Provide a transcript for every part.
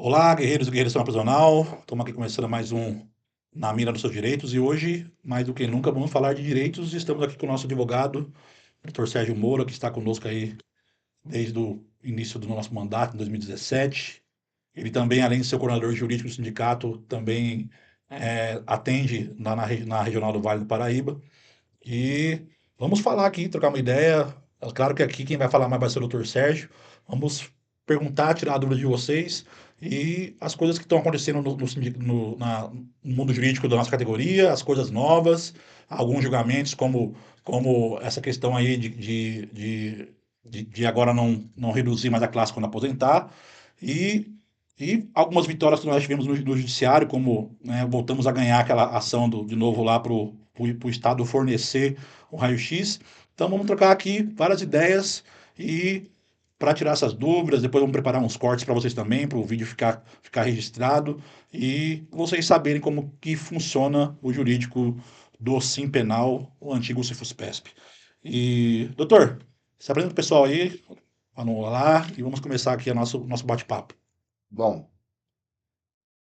Olá, guerreiros e guerreiras do prisional. Estamos aqui começando mais um Na Mira dos Seus Direitos e hoje, mais do que nunca, vamos falar de direitos. Estamos aqui com o nosso advogado, Dr. Sérgio Moura, que está conosco aí desde o início do nosso mandato, em 2017. Ele também, além de ser coordenador jurídico do sindicato, também atende na Regional do Vale do Paraíba. E vamos falar aqui, trocar uma ideia. É claro que aqui quem vai falar mais vai ser o Dr. Sérgio. Vamos perguntar, tirar a dúvida de vocês e as coisas que estão acontecendo no mundo jurídico da nossa categoria, as coisas novas, alguns julgamentos, como essa questão aí de agora não reduzir mais a classe quando aposentar, e, e algumas vitórias que nós tivemos no judiciário, como né, voltamos a ganhar aquela ação de novo lá para o Estado fornecer o raio-x. Então vamos trocar aqui várias ideias e para tirar essas dúvidas, depois vamos preparar uns cortes para vocês também, para o vídeo ficar registrado e vocês saberem como que funciona o jurídico do Sim Penal, o antigo Cifus-PESP. E, doutor, se apresenta o pessoal aí, vamos lá, e vamos começar aqui o nosso bate-papo. Bom,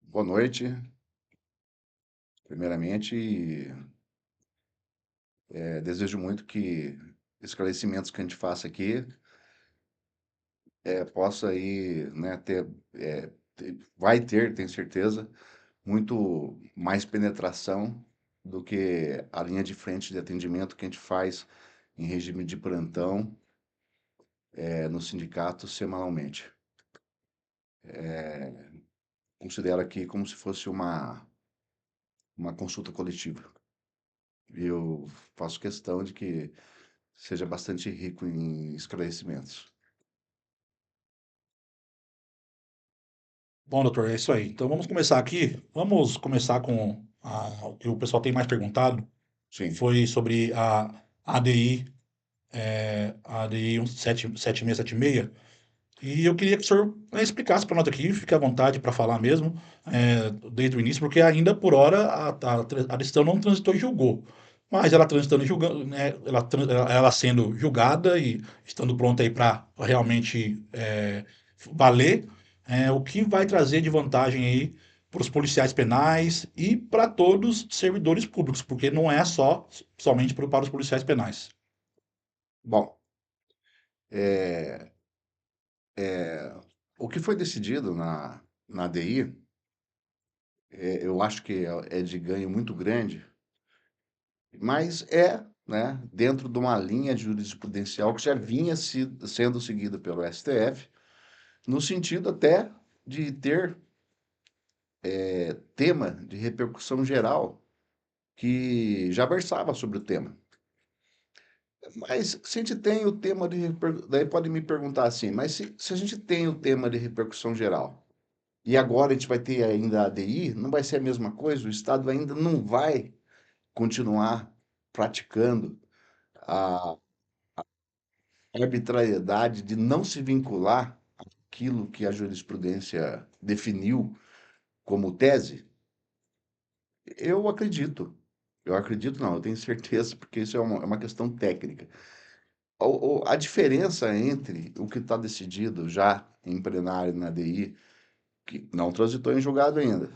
boa noite, primeiramente, desejo muito que esclarecimentos que a gente faça aqui possa aí, né, vai ter, tenho certeza, muito mais penetração do que a linha de frente de atendimento que a gente faz em regime de plantão, no sindicato semanalmente. Considero aqui como se fosse uma consulta coletiva. E eu faço questão de que seja bastante rico em esclarecimentos. Bom, doutor, é isso aí. Então vamos começar aqui. Vamos começar com o que o pessoal tem mais perguntado, Sim. foi sobre a ADI, a ADI 7676. E eu queria que o senhor explicasse para nós aqui, fique à vontade para falar mesmo, desde o início, porque ainda por hora a decisão não transitou e julgou. Mas ela transitando e julgando, né, ela sendo julgada e estando pronta aí para realmente valer, o que vai trazer de vantagem aí para os policiais penais e para todos os servidores públicos, porque não é somente para os policiais penais. Bom, é, é, o que foi decidido na ADI, eu acho que é de ganho muito grande, mas né, dentro de uma linha jurisprudencial que já vinha sendo seguida pelo STF, no sentido até de ter tema de repercussão geral que já versava sobre o tema. Mas se a gente tem o tema de daí pode me perguntar assim, mas se a gente tem o tema de repercussão geral, e agora a gente vai ter ainda a ADI, não vai ser a mesma coisa? O Estado ainda não vai continuar praticando a arbitrariedade de não se vincular àquilo que a jurisprudência definiu como tese? Eu acredito. Eu acredito não, eu tenho certeza, porque isso é uma questão técnica. A diferença entre o que está decidido já em plenário na DI, que não transitou em julgado ainda,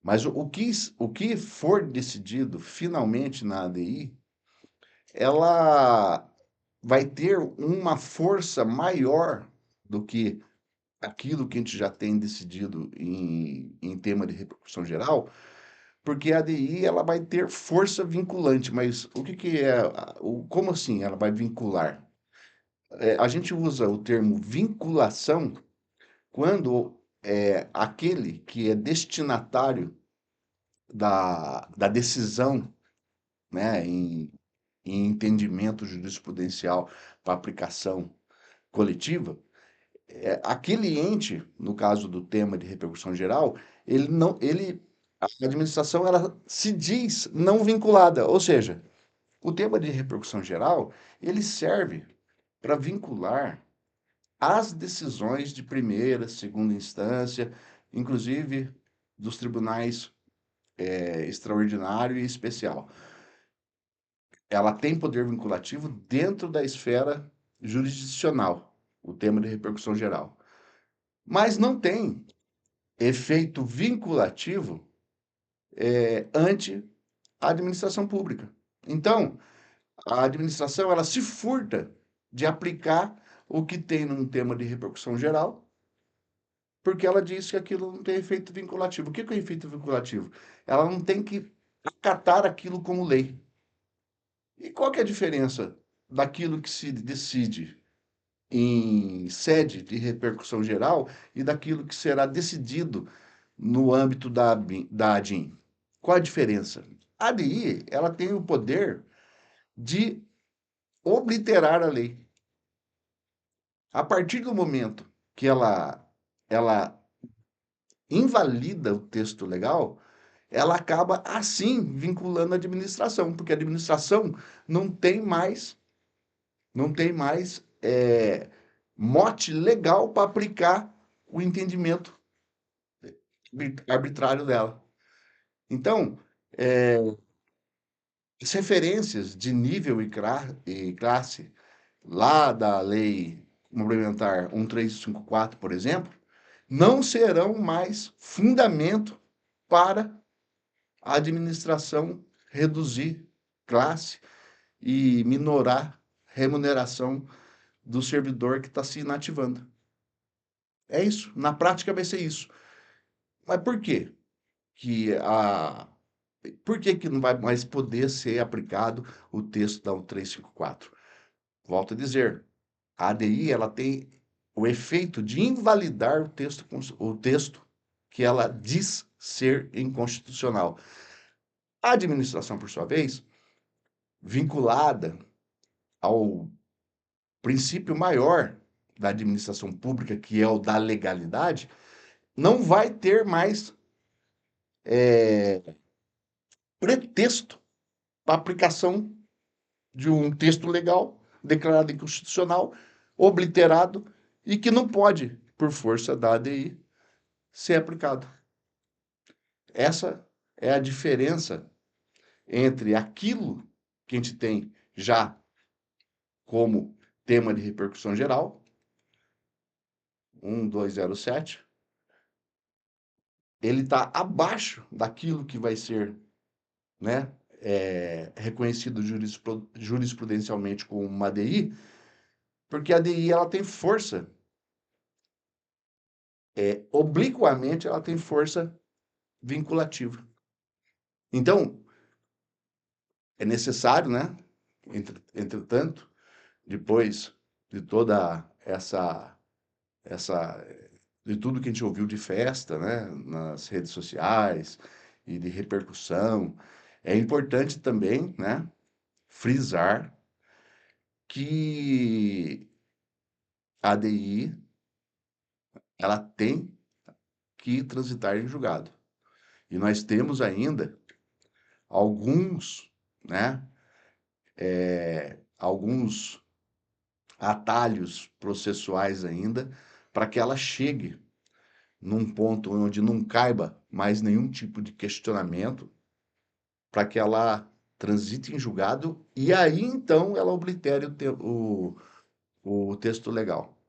mas o que for decidido finalmente na ADI, ela vai ter uma força maior do que aquilo que a gente já tem decidido em tema de repercussão geral, porque a ADI ela vai ter força vinculante. Mas o que, que é, como assim ela vai vincular? A gente usa o termo vinculação quando aquele que é destinatário da decisão, né, em entendimento jurisprudencial para aplicação coletiva, aquele ente, no caso do tema de repercussão geral, ele não, ele, a administração ela se diz não vinculada, ou seja, o tema de repercussão geral, ele serve para vincular as decisões de primeira, segunda instância, inclusive dos tribunais extraordinário e especial. Ela tem poder vinculativo dentro da esfera jurisdicional, o tema de repercussão geral. Mas não tem. efeito vinculativo ante a administração pública. Então, a administração ela se furta de aplicar o que tem num tema de repercussão geral, porque ela diz que aquilo não tem efeito vinculativo. O que é efeito vinculativo? Ela não tem que acatar aquilo como lei. E qual que é a diferença daquilo que se decide em sede de repercussão geral e daquilo que será decidido no âmbito da ADIM? Qual a diferença? A ADI, ela tem o poder de obliterar a lei. A partir do momento que ela invalida o texto legal, ela acaba assim vinculando a administração, porque a administração não tem mais, não tem mais mote legal para aplicar o entendimento arbitrário dela. Então, as referências de nível e classe lá da Lei Complementar 1354, por exemplo, não serão mais fundamento para a administração reduzir classe e minorar remuneração do servidor que está se inativando. É isso. Na prática vai ser isso. Mas por quê? Por que que não vai mais poder ser aplicado o texto da 1354? Volto a dizer, a ADI ela tem o efeito de invalidar o texto que ela diz ser inconstitucional. A administração, por sua vez, vinculada ao princípio maior da administração pública, que é o da legalidade, não vai ter mais pretexto para aplicação de um texto legal declarado inconstitucional, obliterado e que não pode, por força da ADI, ser aplicado. Essa é a diferença entre aquilo que a gente tem já como tema de repercussão geral, 1207, ele está abaixo daquilo que vai ser, né, reconhecido jurisprudencialmente como uma ADI, porque a ADI ela tem força, obliquamente ela tem força vinculativa. Então, é necessário, né, entretanto, depois de toda essa de tudo que a gente ouviu de festa, né, nas redes sociais e de repercussão, é importante também, né, frisar que a ADI ela tem que transitar em julgado. E nós temos ainda alguns, né, alguns atalhos processuais ainda para que ela chegue num ponto onde não caiba mais nenhum tipo de questionamento, para que ela transite em julgado e aí então ela oblitere o texto legal.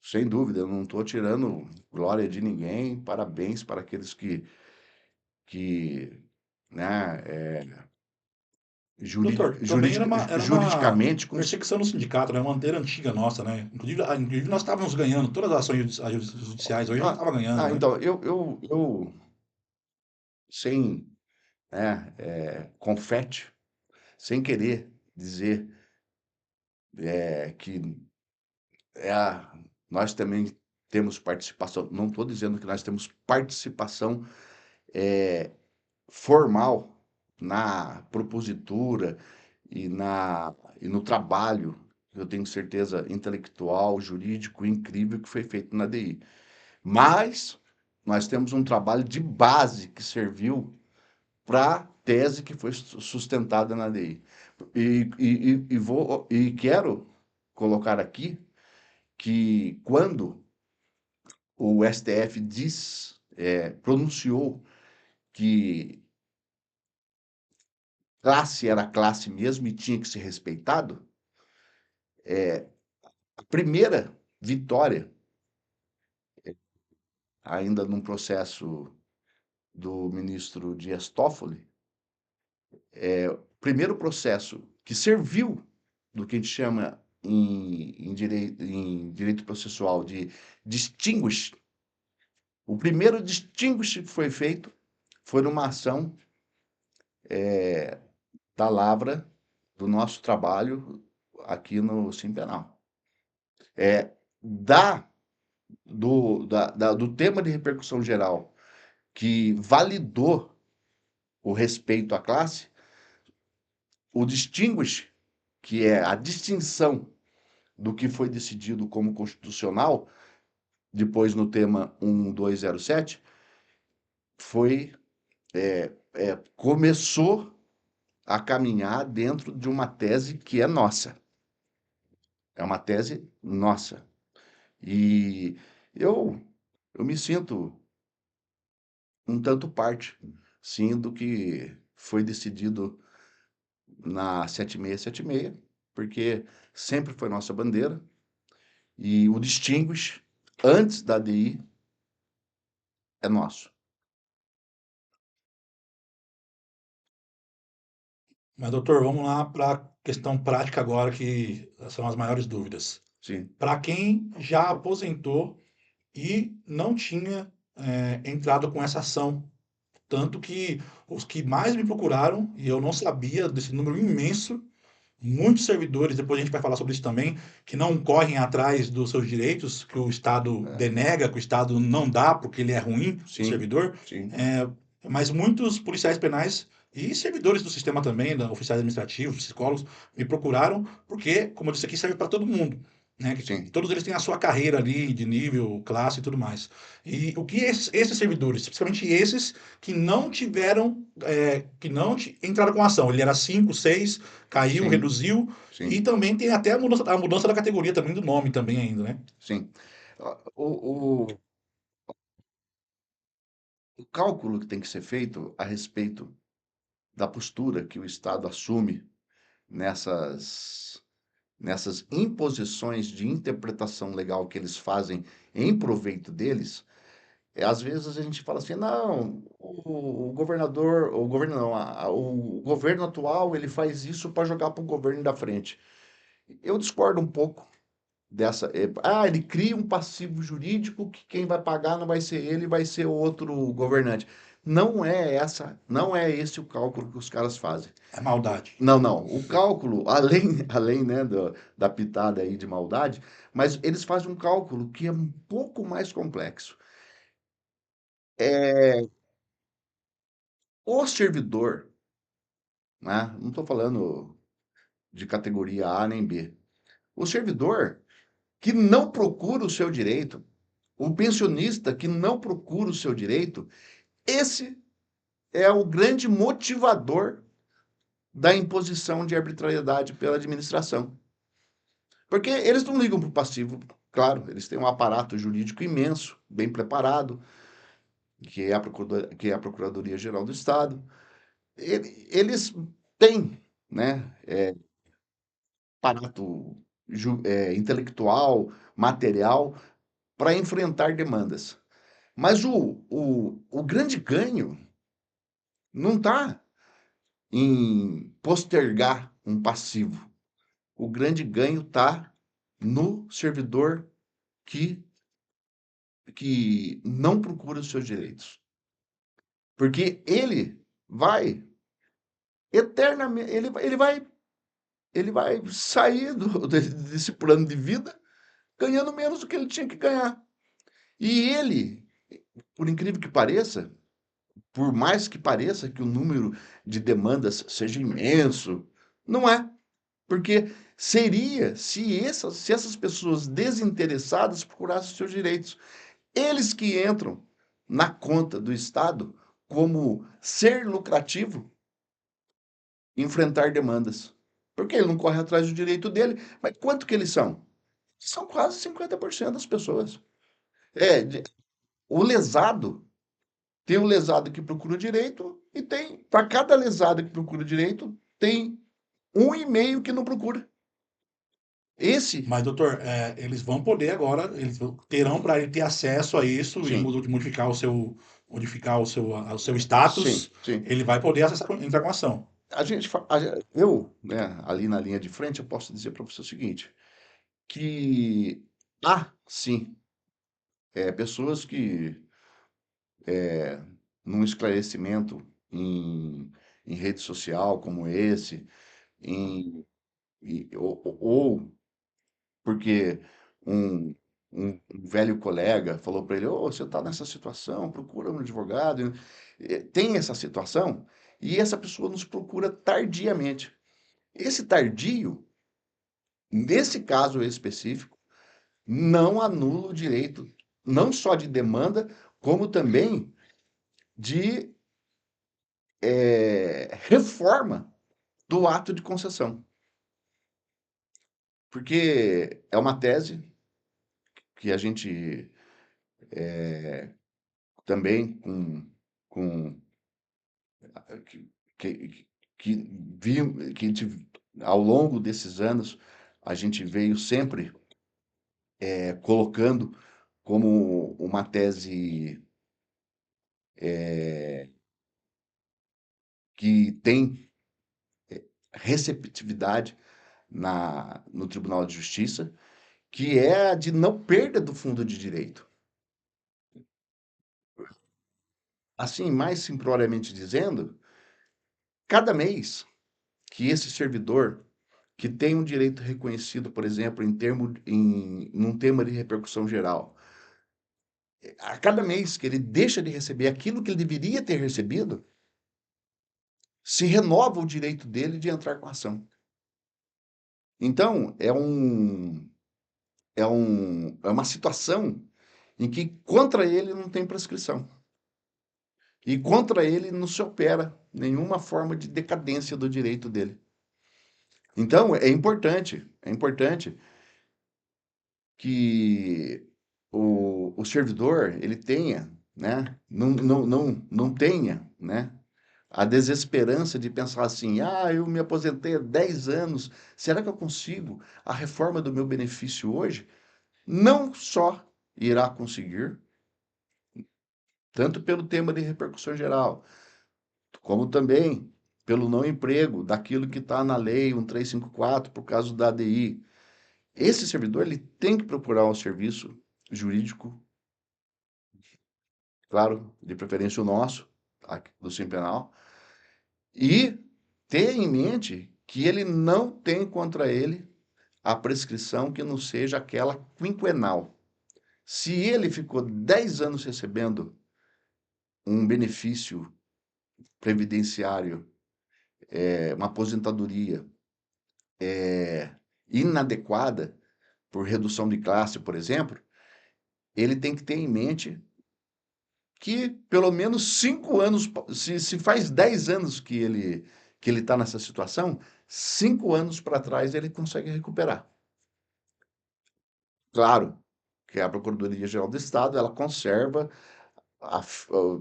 Sem dúvida, eu não estou tirando glória de ninguém, parabéns para aqueles que né, Doutor, também era uma juridicamente, perseguição no sindicato, né? Uma bandeira antiga nossa, né? Inclusive nós estávamos ganhando todas as ações judiciais, hoje a gente estava ganhando, né? então, sem confete, sem querer dizer que nós também temos participação, não estou dizendo que nós temos participação formal na propositura e no trabalho, eu tenho certeza, intelectual, jurídico, incrível que foi feito na DI. Mas nós temos um trabalho de base que serviu para a tese que foi sustentada na DI. E quero colocar aqui que quando o STF pronunciou que classe era classe mesmo e tinha que ser respeitado, a primeira vitória ainda num processo do ministro Dias Toffoli, o primeiro processo que serviu do que a gente chama em direito processual de distinguish. O primeiro distinguish que foi feito foi numa ação da Lavra, do nosso trabalho aqui no Simpenal. É, do tema de repercussão geral que validou o respeito à classe, o distinguish, que é a distinção do que foi decidido como constitucional, depois no tema 1207, foi começou a caminhar dentro de uma tese que é nossa. É uma tese nossa. E eu me sinto um tanto parte, sim, do que foi decidido na 7676, porque sempre foi nossa bandeira, e o distinguish antes da ADI é nosso. Mas, doutor, vamos lá para a questão prática agora, que são as maiores dúvidas. Sim. Para quem já aposentou e não tinha entrado com essa ação, tanto que os que mais me procuraram, e eu não sabia desse número imenso, muitos servidores, depois a gente vai falar sobre isso também, que não correm atrás dos seus direitos, que o Estado É, denega, que o Estado não dá porque ele é ruim, o sim, servidor. sim, É, mas muitos policiais penais e servidores do sistema também, oficiais administrativos, psicólogos, me procuraram porque, como eu disse aqui, serve para todo mundo. Né? Que sim. todos eles têm a sua carreira ali, de nível, classe e tudo mais. E o que esses servidores, principalmente esses que não tiveram, que não entraram com ação, ele era 5, 6, caiu, Sim, reduziu, e sim, também tem até a mudança da categoria também, do nome também ainda, né? sim. O cálculo que tem que ser feito a respeito da postura que o Estado assume nessas, nessas imposições de interpretação legal que eles fazem em proveito deles, às vezes a gente fala assim, não, o governador, o governo não, o governo atual ele faz isso para jogar para o governo da frente. Eu discordo um pouco dessa. Ele cria um passivo jurídico que quem vai pagar não vai ser ele, vai ser outro governante. Não é esse o cálculo que os caras fazem. É maldade. Não, não. O cálculo, além né, da pitada aí de maldade, mas eles fazem um cálculo que é um pouco mais complexo. É, o servidor, né, não estou falando de categoria A nem B, o servidor que não procura o seu direito, o pensionista que não procura o seu direito, esse é o grande motivador da imposição de arbitrariedade pela administração. Porque eles não ligam para o passivo, claro, eles têm um aparato jurídico imenso, bem preparado, que é a Procuradoria-Geral do Estado. Eles têm, né, aparato intelectual, material, para enfrentar demandas. Mas o grande ganho não está em postergar um passivo. O grande ganho está no servidor que, que não procura os seus direitos. Porque ele vai eternamente, ele vai sair desse plano de vida ganhando menos do que ele tinha que ganhar. E ele, por incrível que pareça, por mais que pareça que o número de demandas seja imenso, não é. Porque seria se essas pessoas desinteressadas procurassem os seus direitos. Eles que entram na conta do Estado como ser lucrativo enfrentar demandas. Porque ele não corre atrás do direito dele. Mas quanto que eles são? São quase 50% das pessoas. É, o lesado tem o lesado que procura o direito e tem, para cada lesado que procura o direito, tem um e meio que não procura. Esse, Mas, doutor, eles vão poder agora, terão para ele ter acesso a isso e sim, modificar o seu sim, status, sim. ele vai poder acessar, entrar com a ação. Eu, né, ali na linha de frente, eu posso dizer para você o seguinte, que há, sim, pessoas que, num esclarecimento em rede social como esse, em, ou porque um, um velho colega falou para ele: "Ô, você está nessa situação, procura um advogado." Tem essa situação e essa pessoa nos procura tardiamente. Esse tardio, nesse caso específico, não anula o direito, não só de demanda, como também de reforma do ato de concessão. Porque é uma tese que a gente também com que, que, que a gente, ao longo desses anos a gente veio sempre colocando como uma tese que tem receptividade no Tribunal de Justiça, que é a de não perda do fundo de direito. Assim, mais simploriamente dizendo, cada mês que esse servidor que tem um direito reconhecido, por exemplo, num tema de repercussão geral, a cada mês que ele deixa de receber aquilo que ele deveria ter recebido, se renova o direito dele de entrar com a ação. Então, é uma situação em que contra ele não tem prescrição. E contra ele não se opera nenhuma forma de decadência do direito dele. Então, é importante que o servidor ele tenha, né, não tenha, né, a desesperança de pensar assim, eu me aposentei há 10 anos, será que eu consigo a reforma do meu benefício hoje? Não só irá conseguir, tanto pelo tema de repercussão geral, como também pelo não emprego daquilo que está na lei 1354 por causa da ADI. Esse servidor ele tem que procurar um serviço jurídico, claro, de preferência o nosso, aqui do Simpenal, e ter em mente que ele não tem contra ele a prescrição que não seja aquela quinquenal. Se ele ficou 10 anos recebendo um benefício previdenciário, uma aposentadoria inadequada por redução de classe, por exemplo, ele tem que ter em mente que pelo menos 5 anos, se faz 10 anos que ele está nessa situação, 5 anos para trás ele consegue recuperar. Claro que a Procuradoria-Geral do Estado, ela conserva,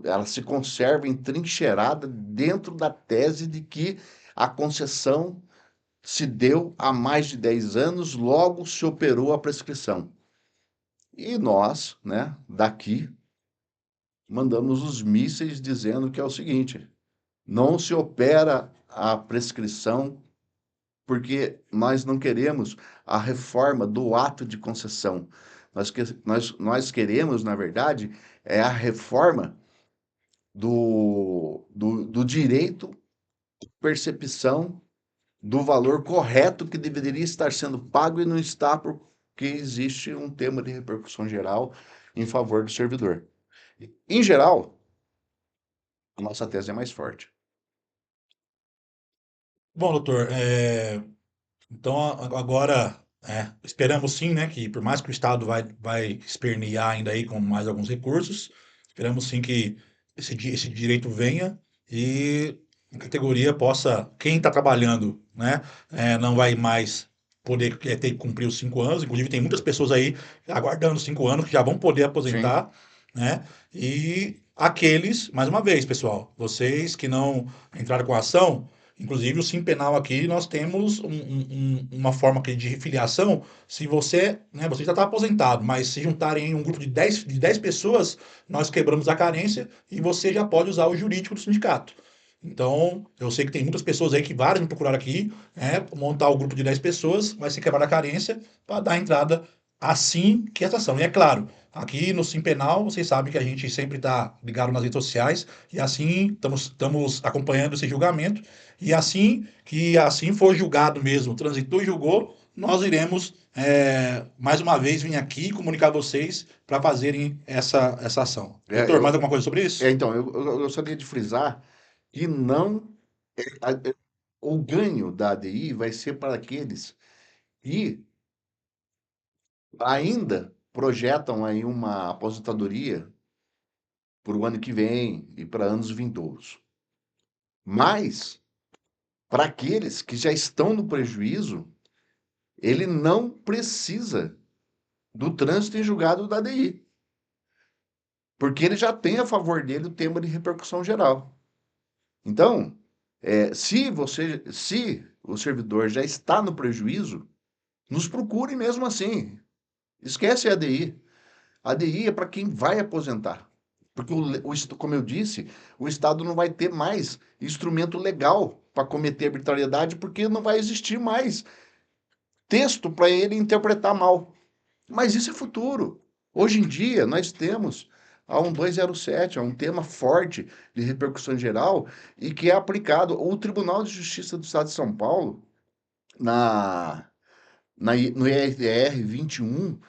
ela se conserva entrincheirada dentro da tese de que a concessão se deu há mais de 10 anos, logo se operou a prescrição. E nós, né, daqui, mandamos os mísseis dizendo que é o seguinte: não se opera a prescrição porque nós não queremos a reforma do ato de concessão. Nós queremos, na verdade, é a reforma do direito de percepção do valor correto que deveria estar sendo pago e não está porque existe um tema de repercussão geral em favor do servidor. Em geral, a nossa tese é mais forte. Bom, doutor, então agora esperamos sim, né, que por mais que o Estado vai espernear ainda aí com mais alguns recursos, esperamos sim que esse direito venha e a categoria possa, quem está trabalhando, né, não vai mais poder ter que cumprir os 5 anos, inclusive tem muitas pessoas aí aguardando 5 anos que já vão poder Sim, aposentar, né, e aqueles, mais uma vez, pessoal, vocês que não entraram com a ação, Inclusive, o Sim Penal aqui, nós temos uma forma aqui de filiação. Se você, né, você já está aposentado, mas se juntarem em um grupo de 10 pessoas, nós quebramos a carência e você já pode usar o jurídico do sindicato. Então, eu sei que tem muitas pessoas aí que várias me procuraram aqui, né, montar o grupo de 10 pessoas, vai ser quebrar a carência para dar entrada assim que essa ação. E é claro, aqui no Sim Penal, vocês sabem que a gente sempre está ligado nas redes sociais e assim estamos acompanhando esse julgamento. E assim for julgado mesmo, transitou e julgou, nós iremos mais uma vez vir aqui comunicar a vocês para fazerem essa ação. É, Doutor, mais eu, alguma coisa sobre isso? então, eu gostaria de frisar que não, o ganho da ADI vai ser para aqueles que ainda projetam aí uma aposentadoria para o ano que vem e para anos vindouros. Mas, para aqueles que já estão no prejuízo, ele não precisa do trânsito em julgado da ADI, porque ele já tem a favor dele o tema de repercussão geral. Então, se o servidor já está no prejuízo, nos procure mesmo assim. Esquece a ADI. A ADI é para quem vai aposentar. Porque, como eu disse, o Estado não vai ter mais instrumento legal para cometer arbitrariedade, porque não vai existir mais texto para ele interpretar mal. Mas isso é futuro. Hoje em dia, nós temos a 1207, é um tema forte de repercussão geral e que é aplicado. O Tribunal de Justiça do Estado de São Paulo, na, no IRR 21,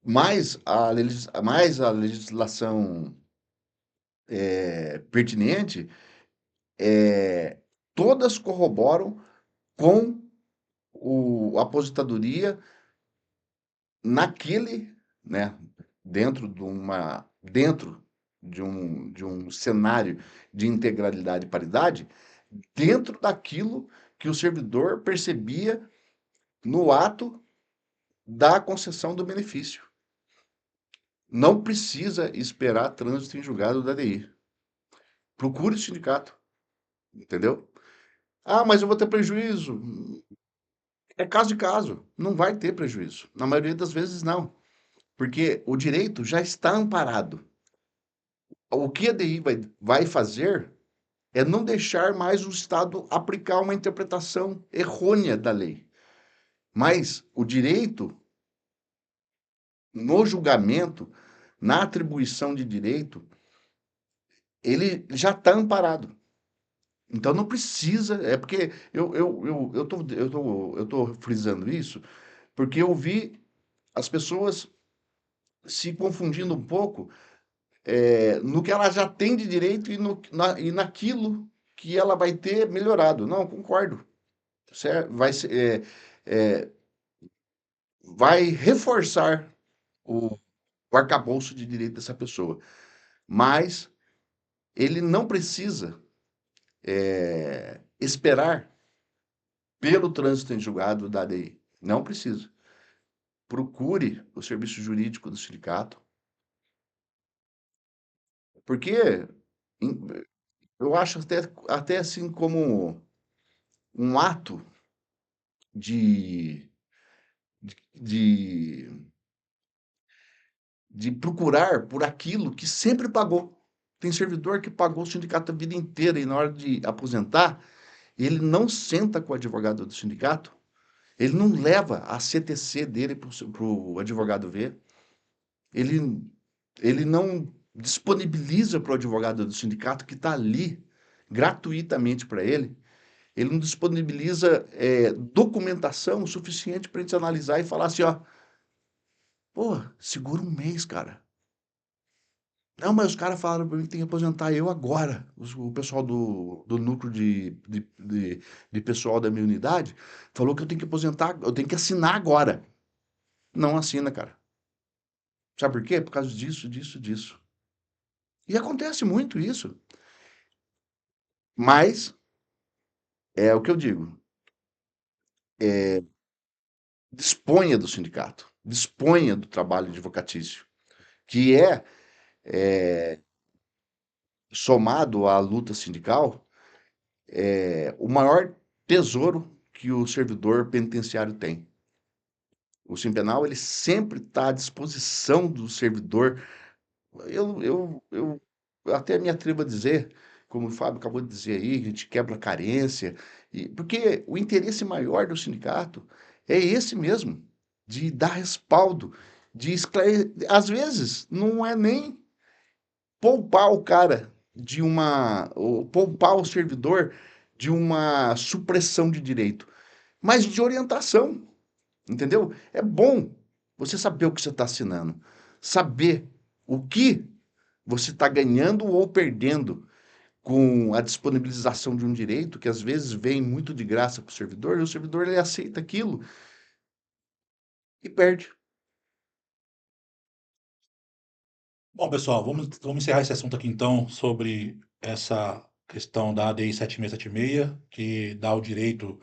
mais a legislação pertinente, é, todas corroboram com a aposentadoria naquele, né, dentro de um cenário de integralidade e paridade, dentro daquilo que o servidor percebia no ato da concessão do benefício. Não precisa esperar trânsito em julgado da DI. Procure o sindicato, entendeu? Ah, mas eu vou ter prejuízo. É caso de caso. Não vai ter prejuízo. Na maioria das vezes, não. Porque o direito já está amparado. O que a DI vai fazer é não deixar mais o Estado aplicar uma interpretação errônea da lei. Mas o direito, no julgamento, na atribuição de direito, ele já está amparado. Então não precisa, é porque eu tô frisando isso, porque eu vi as pessoas se confundindo um pouco no que ela já tem de direito e naquilo que ela vai ter melhorado. Não, concordo. Certo? É, vai reforçar o, o arcabouço de direito dessa pessoa. Mas ele não precisa esperar pelo trânsito em julgado da ADI. Não precisa. Procure o serviço jurídico do sindicato, porque eu acho até assim como um ato de, de, de procurar por aquilo que sempre pagou. Tem servidor que pagou o sindicato a vida inteira e na hora de aposentar, ele não senta com o advogado do sindicato, ele não leva a CTC dele para o advogado ver, ele, ele não disponibiliza para o advogado do sindicato que está ali gratuitamente para ele não disponibiliza documentação suficiente para a gente analisar e falar assim, ó, pô, segura um mês, cara. Não, mas os caras falaram para mim que tem que aposentar eu agora. O pessoal do núcleo de pessoal da minha unidade falou que eu tenho que aposentar, eu tenho que assinar agora. Não assina, cara. Sabe por quê? Por causa disso, disso, disso. E acontece muito isso. Mas, é o que eu digo, disponha do sindicato, disponha do trabalho advocatício, que somado à luta sindical, o maior tesouro que o servidor penitenciário tem. O Sim Penal, ele sempre está à disposição do servidor. Eu até me atrevo a dizer, como o Fábio acabou de dizer aí, que a gente quebra a carência, porque o interesse maior do sindicato é esse mesmo, de dar respaldo, de esclarecer. Às vezes, não é nem poupar o cara ou poupar o servidor de uma supressão de direito, mas de orientação, entendeu? É bom você saber o que você está assinando, saber o que você está ganhando ou perdendo com a disponibilização de um direito que às vezes vem muito de graça para o servidor, e o servidor ele aceita aquilo e perde. Bom, pessoal, vamos encerrar esse assunto aqui então sobre essa questão da ADI 7676, que dá o direito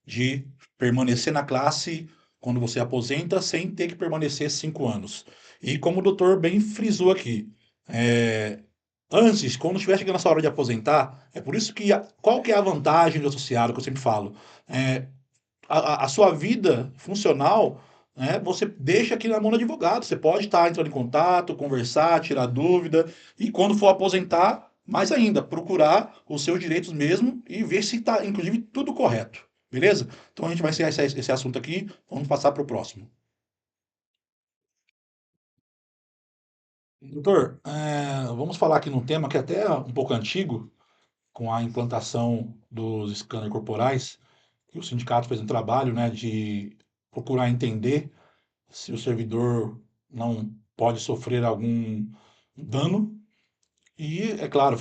de permanecer na classe quando você aposenta sem ter que permanecer 5 anos. E como o doutor bem frisou aqui, é, antes, quando estiver chegando essa hora de aposentar, é por isso que qual que é a vantagem do associado que eu sempre falo? É, a sua vida funcional, né, você deixa aqui na mão do advogado. Você pode estar entrando em contato, conversar, tirar dúvida, e quando for aposentar, mais ainda, procurar os seus direitos mesmo e ver se está, inclusive, tudo correto. Beleza? Então a gente vai encerrar esse assunto aqui, vamos passar para o próximo. Doutor, vamos falar aqui num tema que é até um pouco antigo, com a implantação dos scanners corporais, que o sindicato fez um trabalho, né, de procurar entender se o servidor não pode sofrer algum dano. E, é claro,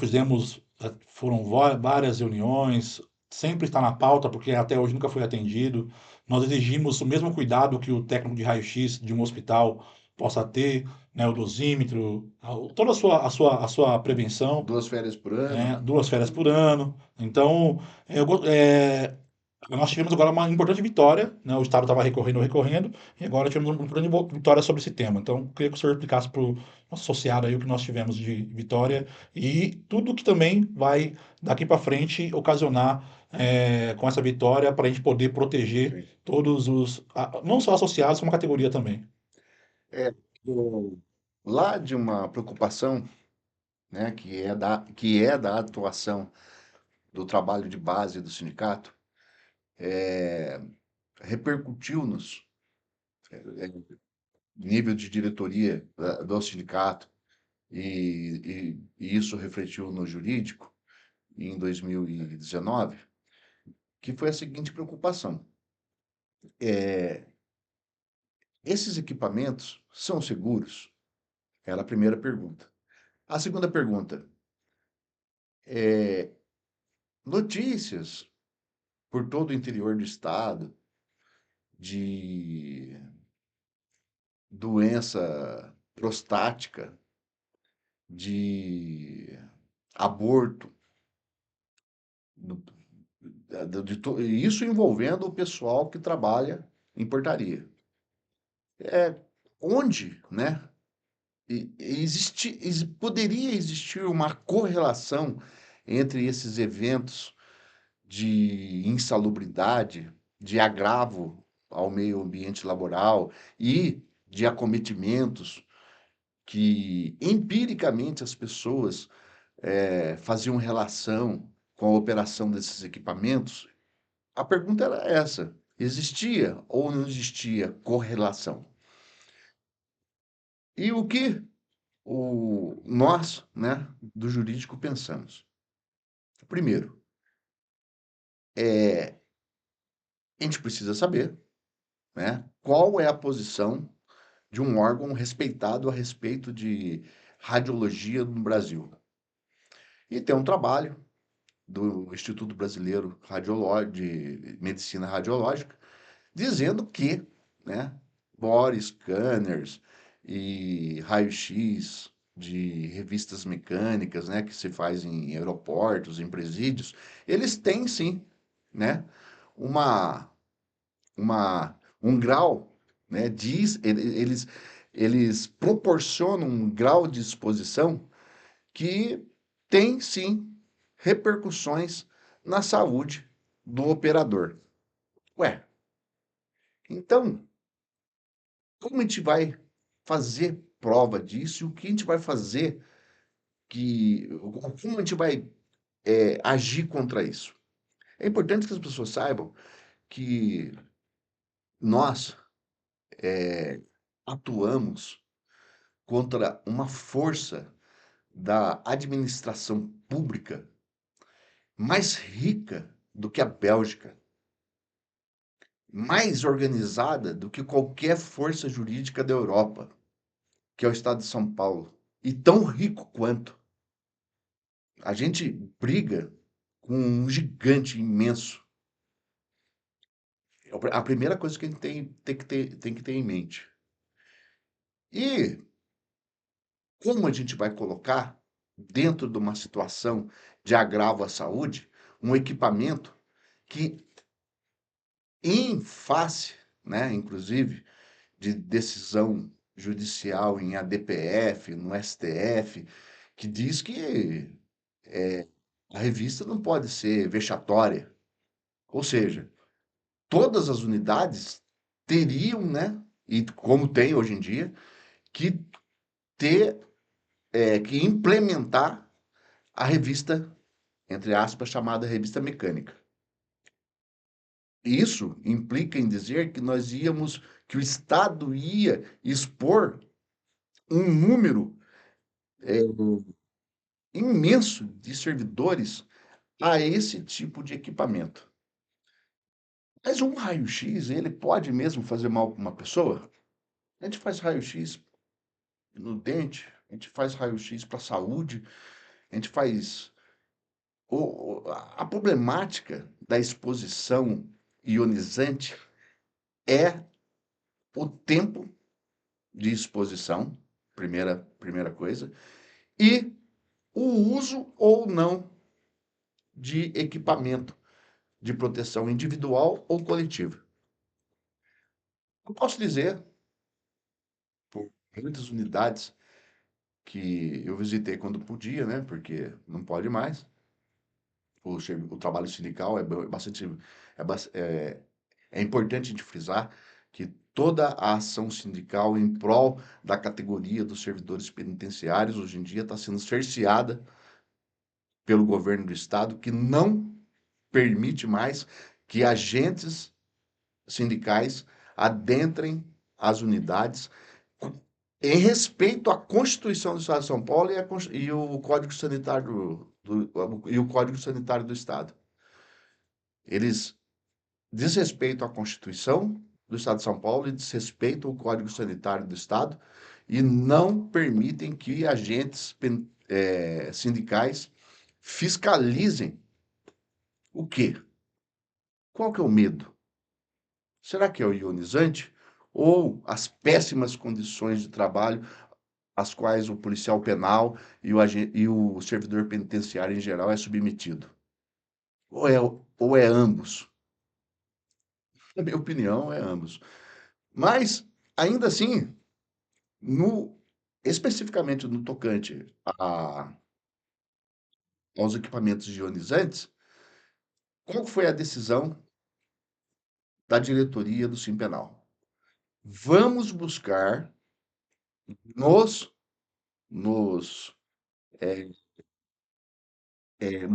foram várias reuniões, sempre está na pauta, porque até hoje nunca foi atendido. Nós exigimos o mesmo cuidado que o técnico de raio-x de um hospital possa ter, né, o dosímetro, toda a sua prevenção, 2 férias por ano. né, 2 férias por ano. Então, nós tivemos agora uma importante vitória, né? O Estado estava recorrendo, recorrendo, e agora tivemos uma importante vitória sobre esse tema. Então, eu queria que o senhor explicasse para o nosso associado aí o que nós tivemos de vitória e tudo que também vai, daqui para frente, ocasionar com essa vitória para a gente poder proteger Sim. todos não só associados, como a categoria também. É, lá de uma preocupação, né, que é da atuação do trabalho de base do sindicato, é, repercutiu-nos, nível de diretoria do sindicato, e isso refletiu no jurídico em 2019, que foi a seguinte preocupação: é, esses equipamentos são seguros? Era a primeira pergunta. A segunda pergunta é: notícias por todo o interior do estado de doença prostática, de aborto, do- isso envolvendo o pessoal que trabalha em portaria. É, onde, né? Poderia existir uma correlação entre esses eventos de insalubridade, de agravo ao meio ambiente laboral e de acometimentos que empiricamente as pessoas faziam relação com a operação desses equipamentos? A pergunta era essa: existia ou não existia correlação? E o que nós, né, do jurídico pensamos? Primeiro, a gente precisa saber, né, qual é a posição de um órgão respeitado a respeito de radiologia no Brasil. E tem um trabalho do Instituto Brasileiro de Medicina Radiológica dizendo que, né, body scanners e raio-x de revistas mecânicas, né, que se faz em aeroportos, em presídios, eles têm sim, né, uma, um grau, né, eles proporcionam um grau de exposição que tem sim repercussões na saúde do operador. Ué, então, como a gente vai fazer prova disso? E o que a gente vai fazer como a gente vai agir contra isso? É importante que as pessoas saibam que nós atuamos contra uma força da administração pública mais rica do que a Bélgica, mais organizada do que qualquer força jurídica da Europa, que é o Estado de São Paulo, e tão rico quanto. A gente briga com um gigante imenso. A primeira coisa que a gente tem que ter em mente. E como a gente vai colocar dentro de uma situação de agravo à saúde um equipamento que, em face, né, inclusive, de decisão judicial em ADPF, no STF, que diz que a revista não pode ser vexatória. Ou seja, todas as unidades teriam, né, e como tem hoje em dia, que ter, que implementar a revista, entre aspas, chamada revista mecânica. Isso implica em dizer que o Estado ia expor um número imenso de servidores a esse tipo de equipamento. Mas um raio-x, ele pode mesmo fazer mal para uma pessoa? A gente faz raio-x no dente, a gente faz raio-x para a saúde, a gente faz. A problemática da exposição ionizante é o tempo de exposição, primeira coisa, e o uso ou não de equipamento de proteção individual ou coletiva. Eu posso dizer, por muitas unidades que eu visitei quando podia, né? Porque não pode mais. O trabalho sindical bastante. É importante a gente frisar que toda a ação sindical em prol da categoria dos servidores penitenciários hoje em dia está sendo cerceada pelo governo do estado, que não permite mais que agentes sindicais adentrem as unidades em respeito à Constituição do Estado de São Paulo e o Código Sanitário e o Código Sanitário do Estado. Eles desrespeitam a Constituição do Estado de São Paulo e desrespeitam o Código Sanitário do Estado e não permitem que agentes sindicais fiscalizem o quê? Qual que é o medo? Será que é o ionizante? Ou as péssimas condições de trabalho às quais o policial penal e o servidor penitenciário em geral é submetido? Ou é ambos? Na minha opinião, é ambos. Mas, ainda assim, no, especificamente no tocante aos equipamentos ionizantes, qual foi a decisão da diretoria do Simpenal? Vamos buscar nos, nos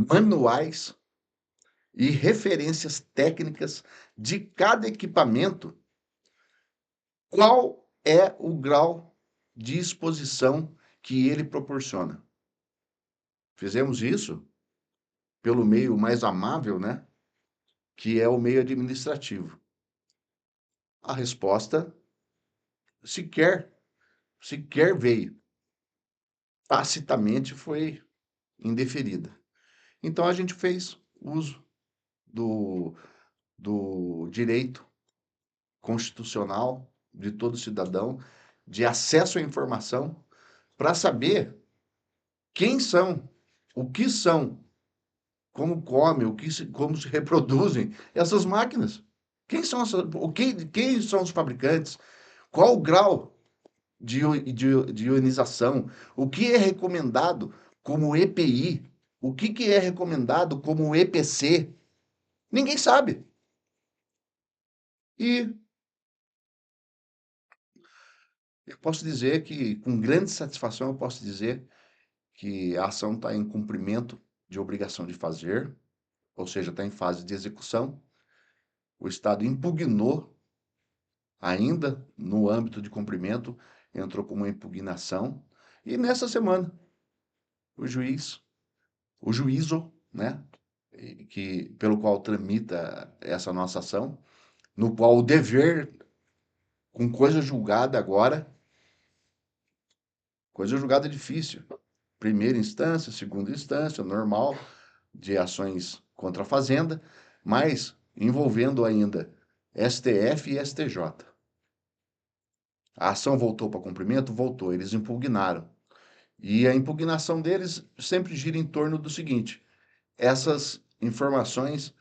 manuais e referências técnicas de cada equipamento qual é o grau de exposição que ele proporciona. Fizemos isso pelo meio mais amável, né? Que é o meio administrativo. A resposta sequer veio. Tacitamente foi indeferida. Então a gente fez uso do, do direito constitucional de todo cidadão de acesso à informação para saber quem são, o que são, como comem, como se reproduzem essas máquinas. Quem são os fabricantes? Qual o grau de ionização? O que é recomendado como EPI? O que que é recomendado como EPC? Ninguém sabe. E eu posso dizer que, com grande satisfação, eu posso dizer que a ação está em cumprimento de obrigação de fazer, ou seja, está em fase de execução. O Estado impugnou, ainda no âmbito de cumprimento, entrou com uma impugnação, e nessa semana, o juiz, o juízo, né, que, pelo qual tramita essa nossa ação, no qual o dever, com coisa julgada agora, coisa julgada difícil, primeira instância, segunda instância, normal, de ações contra a Fazenda, mas envolvendo ainda STF e STJ. A ação voltou para cumprimento? Voltou. Eles impugnaram. E a impugnação deles sempre gira em torno do seguinte: essas informações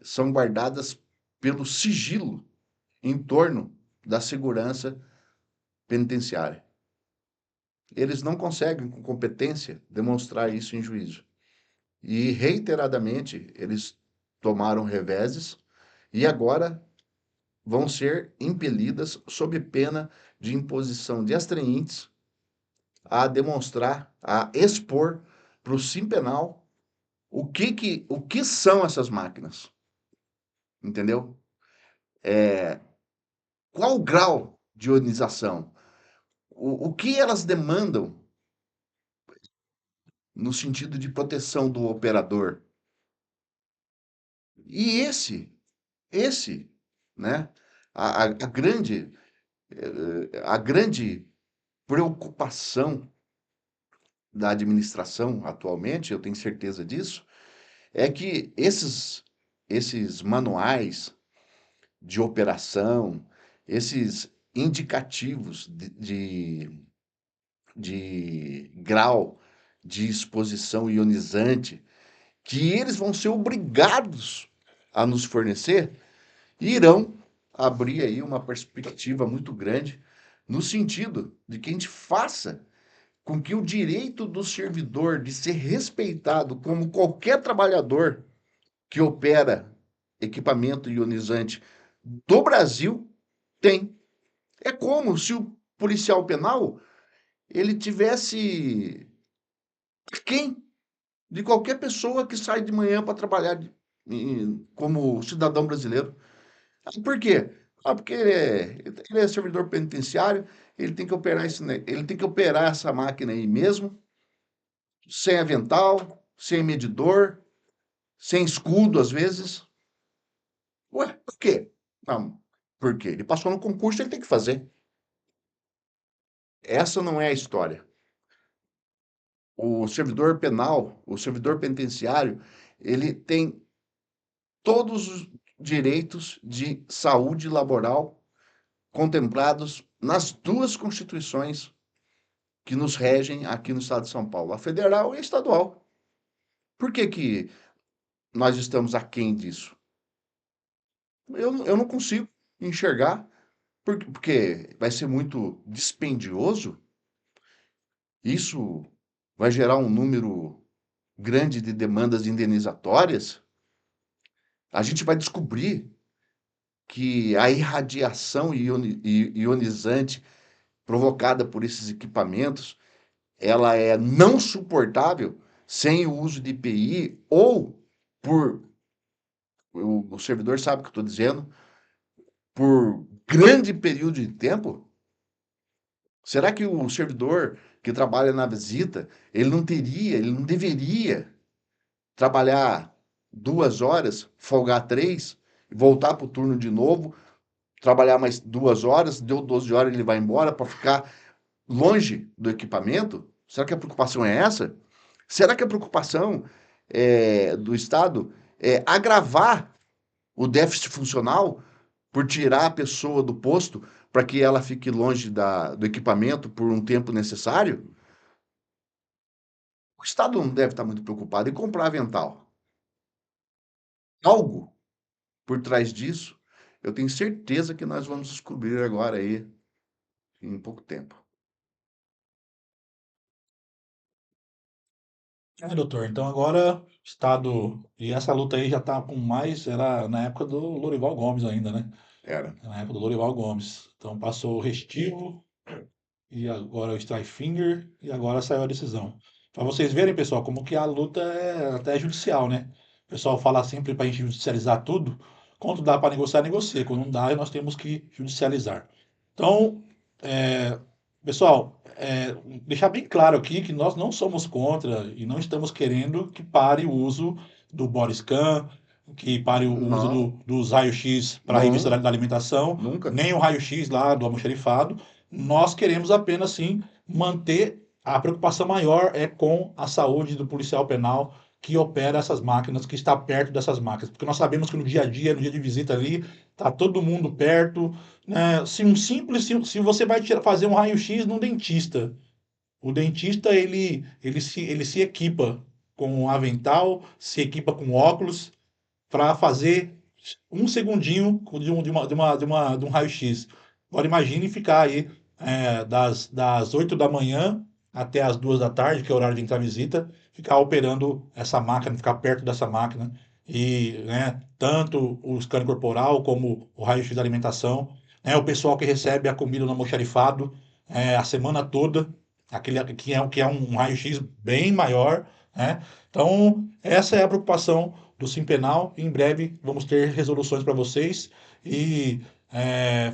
são guardadas pelo sigilo em torno da segurança penitenciária. Eles não conseguem, com competência, demonstrar isso em juízo. E, reiteradamente, eles tomaram reveses e agora vão ser impelidas, sob pena de imposição de extraintes, a demonstrar, a expor para o Simpenal o que são essas máquinas, entendeu? Qual o grau de ionização? O que elas demandam no sentido de proteção do operador? E esse, né? A grande preocupação da administração atualmente, eu tenho certeza disso, é que esses manuais de operação, esses indicativos de grau de exposição ionizante, que eles vão ser obrigados a nos fornecer, irão abrir aí uma perspectiva muito grande no sentido de que a gente faça com que o direito do servidor de ser respeitado como qualquer trabalhador que opera equipamento ionizante do Brasil tem. É como se o policial penal ele tivesse quem de qualquer pessoa que sai de manhã para trabalhar como cidadão brasileiro. Por quê? Porque ele é servidor penitenciário, ele tem que operar ele tem que operar essa máquina aí mesmo, sem avental, sem medidor, sem escudo às vezes. Ué, por quê? Não, por quê? Ele passou no concurso, ele tem que fazer. Essa não é a história. O servidor penal, o servidor penitenciário, ele tem todos os direitos de saúde laboral contemplados nas duas constituições que nos regem aqui no estado de São Paulo, a federal e a estadual. Por que que nós estamos aquém disso? Eu não consigo enxergar, porque vai ser muito dispendioso. Isso vai gerar um número grande de demandas indenizatórias. A gente vai descobrir que a irradiação ionizante provocada por esses equipamentos, ela é não suportável sem o uso de EPI ou por, o servidor sabe o que eu estou dizendo, por grande período de tempo. Será que o servidor que trabalha na visita, ele não deveria trabalhar 2 horas, folgar 3, voltar para o turno de novo, trabalhar mais 2 horas, deu 12 horas, ele vai embora para ficar longe do equipamento? Será que a preocupação é essa? Será que a preocupação do Estado é agravar o déficit funcional por tirar a pessoa do posto para que ela fique longe do equipamento por um tempo necessário? O Estado não deve estar muito preocupado em comprar avental. Algo por trás disso, eu tenho certeza que nós vamos descobrir agora aí em pouco tempo. Doutor, então agora Estado. E essa luta aí já tá com mais. Era na época do Lorival Gomes ainda, né? Era. Na época do Lorival Gomes. Então passou o Restivo, e agora o Strike Finger, e agora saiu a decisão. Para vocês verem, pessoal, como que a luta é até judicial, né? O pessoal fala sempre para a gente judicializar tudo. Quando dá para negociar, negocia. Quando não dá, nós temos que judicializar. Então, é, pessoal, deixar bem claro aqui que nós não somos contra e não estamos querendo que pare o uso do body scan, que pare o uso Não, dos raios-x para a revista não, da alimentação, nunca. nem o raio-x lá do almoxarifado. Nós queremos apenas, sim, manter a preocupação maior é com a saúde do policial penal que opera essas máquinas, que está perto dessas máquinas. Porque nós sabemos que no dia a dia, no dia de visita ali, está todo mundo perto, né? Se um simples, se você vai fazer um raio-x num dentista, o dentista ele se equipa com um avental, se equipa com óculos para fazer um segundinho de um raio-x. Agora imagine ficar aí das 8 da manhã até as 2 da tarde, que é o horário de entrar visita, ficar operando essa máquina, ficar perto dessa máquina. E, né, tanto o scan corporal como o raio-x da alimentação, né, o pessoal que recebe a comida no almoxarifado a semana toda, aquele que é um raio-x bem maior, né? Então, essa é a preocupação do Simpenal. Em breve vamos ter resoluções para vocês e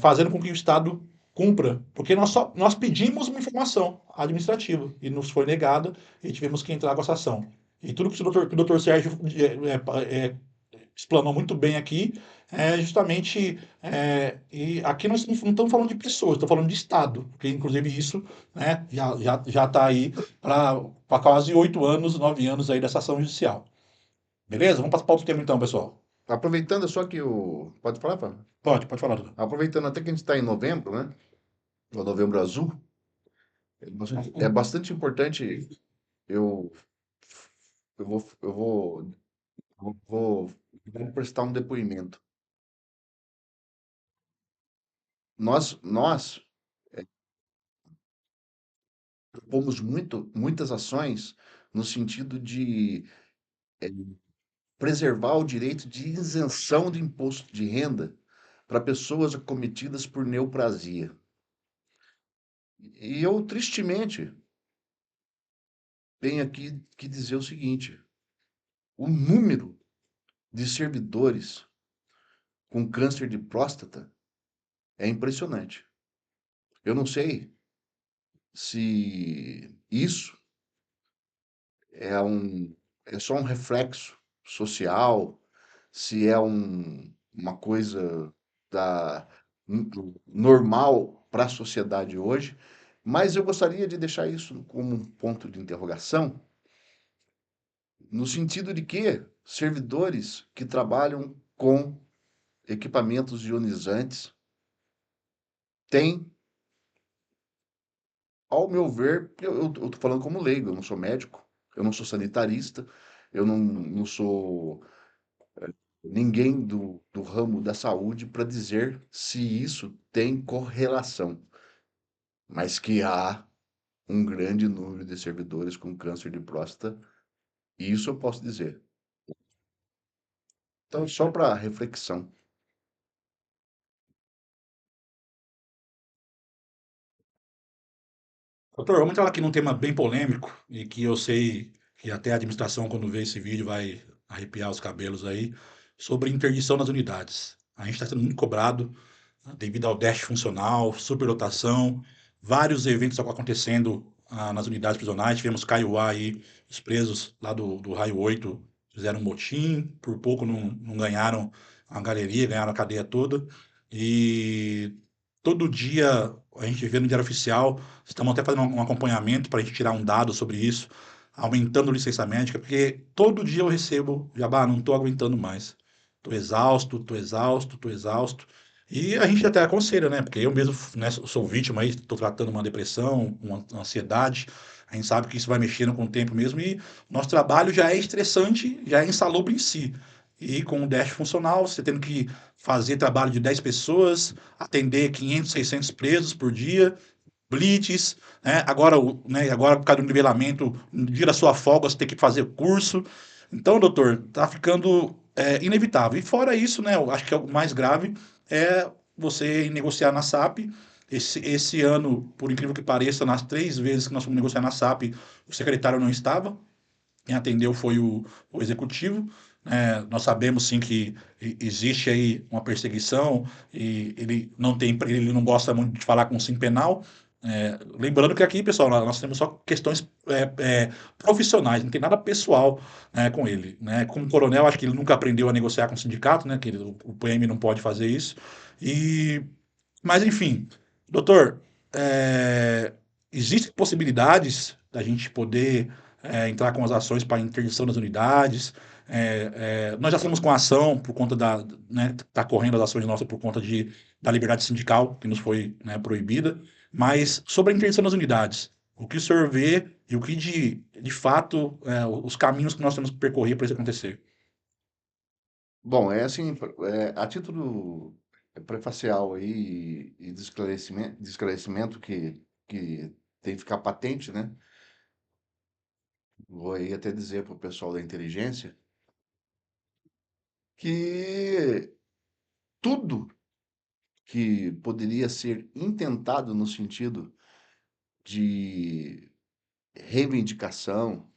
fazendo com que o Estado cumpra, porque nós pedimos uma informação administrativa e nos foi negada e tivemos que entrar com essa ação. E tudo que o doutor Sérgio explanou muito bem aqui é justamente. E aqui nós não estamos falando de pessoas, estamos falando de Estado, porque inclusive isso, né, já está aí para quase 8 anos, 9 anos aí dessa ação judicial. Beleza? Vamos para outro tema então, pessoal. Aproveitando só que o. Pode falar, Fábio? Pode falar, Dudu. Aproveitando até que a gente está em novembro, né? O Novembro Azul, é bastante importante. Eu, eu vou prestar um depoimento. Nós propomos muitas ações no sentido de preservar o direito de isenção de imposto de renda para pessoas acometidas por neoplasia. E eu, tristemente, tenho aqui que dizer o seguinte: o número de servidores com câncer de próstata é impressionante. Eu não sei se isso é um é só um reflexo social, se é uma coisa da normal para a sociedade hoje, mas eu gostaria de deixar isso como um ponto de interrogação, no sentido de que servidores que trabalham com equipamentos ionizantes têm, ao meu ver, eu estou falando como leigo, eu não sou médico, eu não sou sanitarista, eu não sou ninguém do ramo da saúde para dizer se isso tem correlação, mas que há um grande número de servidores com câncer de próstata, isso eu posso dizer. Então, só para reflexão. Doutor, vamos entrar aqui num tema bem polêmico e que eu sei que até a administração, quando vê esse vídeo, vai arrepiar os cabelos aí, sobre interdição das unidades. A gente está sendo muito cobrado, né, devido ao déficit funcional, superlotação, vários eventos acontecendo nas unidades prisionais. Tivemos Kaiowá aí, os presos lá do Raio 8 fizeram um motim, por pouco não ganharam a galeria, ganharam a cadeia toda. E todo dia a gente vê no Diário Oficial, estamos até fazendo um acompanhamento para a gente tirar um dado sobre isso, aumentando licença médica, porque todo dia eu recebo, Jabá, não estou aguentando mais. Estou exausto, estou exausto, estou exausto. E a gente até aconselha, né? Porque eu mesmo, né, sou vítima aí, estou tratando uma depressão, uma ansiedade. A gente sabe que isso vai mexendo com o tempo mesmo e nosso trabalho já é estressante, já é insalubre em si. E com o dash funcional, você tendo que fazer trabalho de 10 pessoas, atender 500, 600 presos por dia, blitz, né? Agora por causa do nivelamento, no dia da sua folga você tem que fazer curso. Então, doutor, tá ficando inevitável. E fora isso, né, eu acho que é o mais grave é você negociar na SAP. Esse ano, por incrível que pareça, nas 3 vezes que nós fomos negociar na SAP, o secretário não estava. Quem atendeu foi o executivo. Nós sabemos sim que existe aí uma perseguição e ele não gosta muito de falar com sim penal. Lembrando que aqui, pessoal, nós temos só questões profissionais, não tem nada pessoal, com ele, né? Como coronel, acho que ele nunca aprendeu a negociar com o sindicato, né? O PM não pode fazer isso. E mas, enfim, doutor, existem possibilidades da gente poder entrar com as ações para interdição das unidades. Nós já estamos com a ação por conta né, tá correndo as ações nossas por conta da liberdade sindical, que nos foi, né, proibida. Mas sobre a interdição das unidades, o que o senhor vê e o que de fato, os caminhos que nós temos que percorrer para isso acontecer? Bom, é assim, a título prefacial aí e de esclarecimento que tem que ficar patente, né? Vou aí até dizer para o pessoal da inteligência que tudo que poderia ser intentado no sentido de reivindicação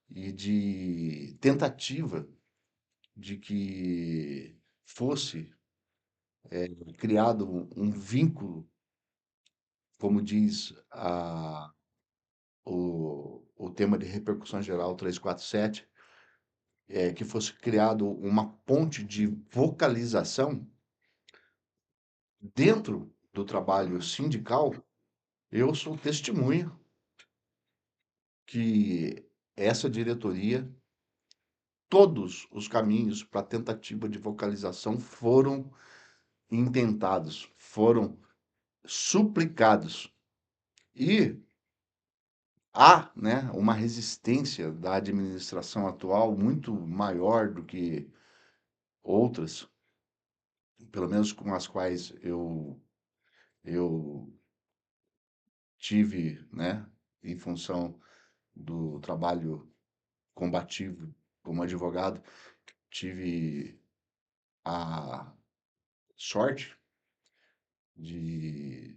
e de tentativa de que fosse criado um vínculo, como diz o tema de repercussão geral 347, que fosse criado uma ponte de vocalização dentro do trabalho sindical. Eu sou testemunha que essa diretoria, todos os caminhos para tentativa de vocalização foram intentados, foram suplicados. E há, né, uma resistência da administração atual muito maior do que outras, pelo menos com as quais eu tive, né, em função do trabalho combativo como advogado, tive a sorte de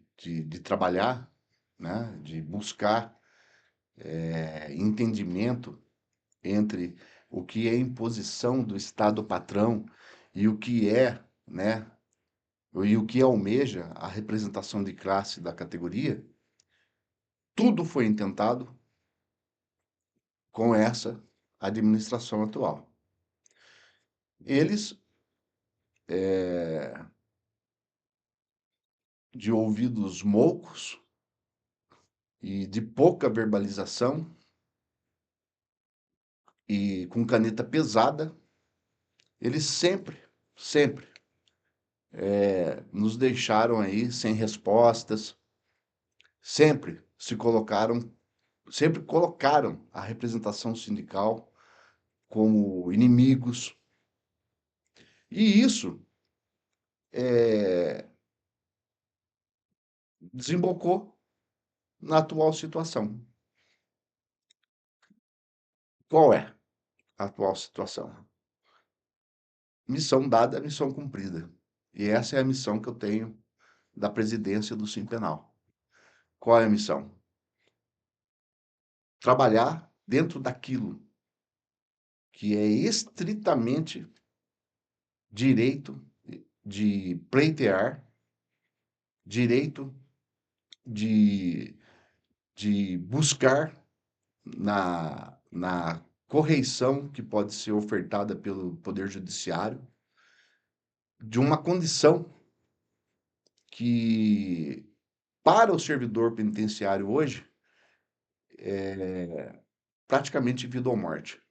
trabalhar, né, de buscar entendimento entre o que é imposição do Estado patrão e o que é, né, e o que almeja a representação de classe da categoria. Tudo foi intentado com essa administração atual. Eles, de ouvidos moucos e de pouca verbalização e com caneta pesada, eles sempre nos deixaram aí sem respostas, sempre se colocaram, sempre colocaram a representação sindical como inimigos. E isso desembocou na atual situação. Qual é a atual situação? Missão dada, missão cumprida. E essa é a missão que eu tenho da presidência do Simpenal. Qual é a missão? Trabalhar dentro daquilo que é estritamente direito de pleitear, direito de, de buscar na correição que pode ser ofertada pelo Poder Judiciário, de uma condição que, para o servidor penitenciário hoje, é praticamente vida ou morte.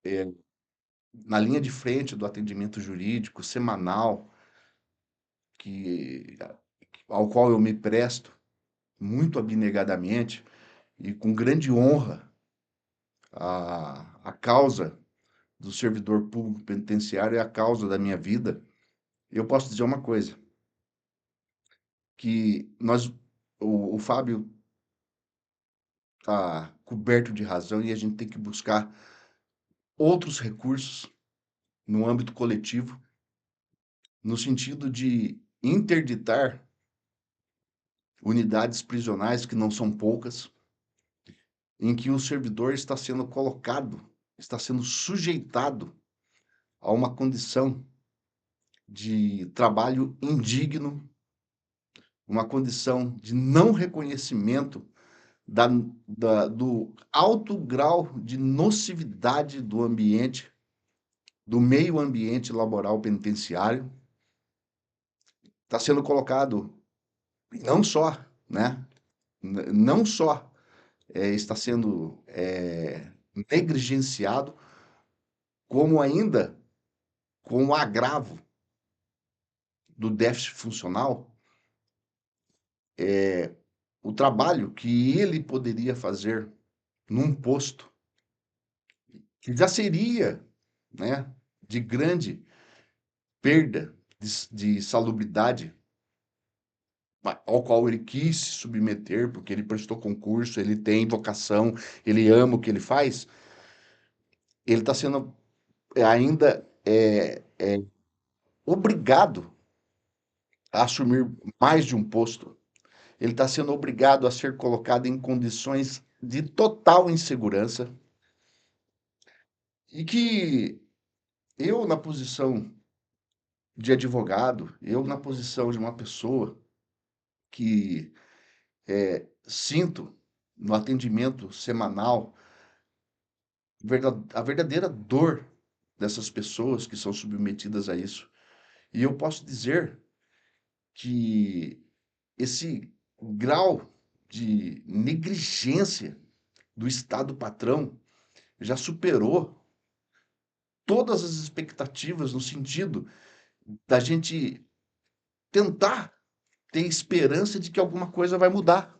É, na linha de frente do atendimento jurídico semanal, que, ao qual eu me presto muito abnegadamente e com grande honra a causa do servidor público penitenciário é a causa da minha vida. Eu posso dizer uma coisa, que nós o Fábio está coberto de razão e a gente tem que buscar outros recursos no âmbito coletivo, no sentido de interditar unidades prisionais, que não são poucas, em que o servidor está sendo colocado, está sendo sujeitado a uma condição de trabalho indigno, uma condição de não reconhecimento do alto grau de nocividade do ambiente, do meio ambiente laboral penitenciário. Está sendo colocado não só, né? Não só está sendo negligenciado, como ainda com o agravo do déficit funcional, o trabalho que ele poderia fazer num posto que já seria, né, de grande perda de salubridade, ao qual ele quis se submeter, porque ele prestou concurso, ele tem vocação, ele ama o que ele faz, ele está sendo ainda obrigado a assumir mais de um posto. Ele está sendo obrigado a ser colocado em condições de total insegurança e que eu, na posição de advogado, eu, na posição de uma pessoa que sinto no atendimento semanal a verdadeira dor dessas pessoas que são submetidas a isso. E eu posso dizer que esse grau de negligência do Estado patrão já superou todas as expectativas no sentido da gente tentar ter esperança de que alguma coisa vai mudar.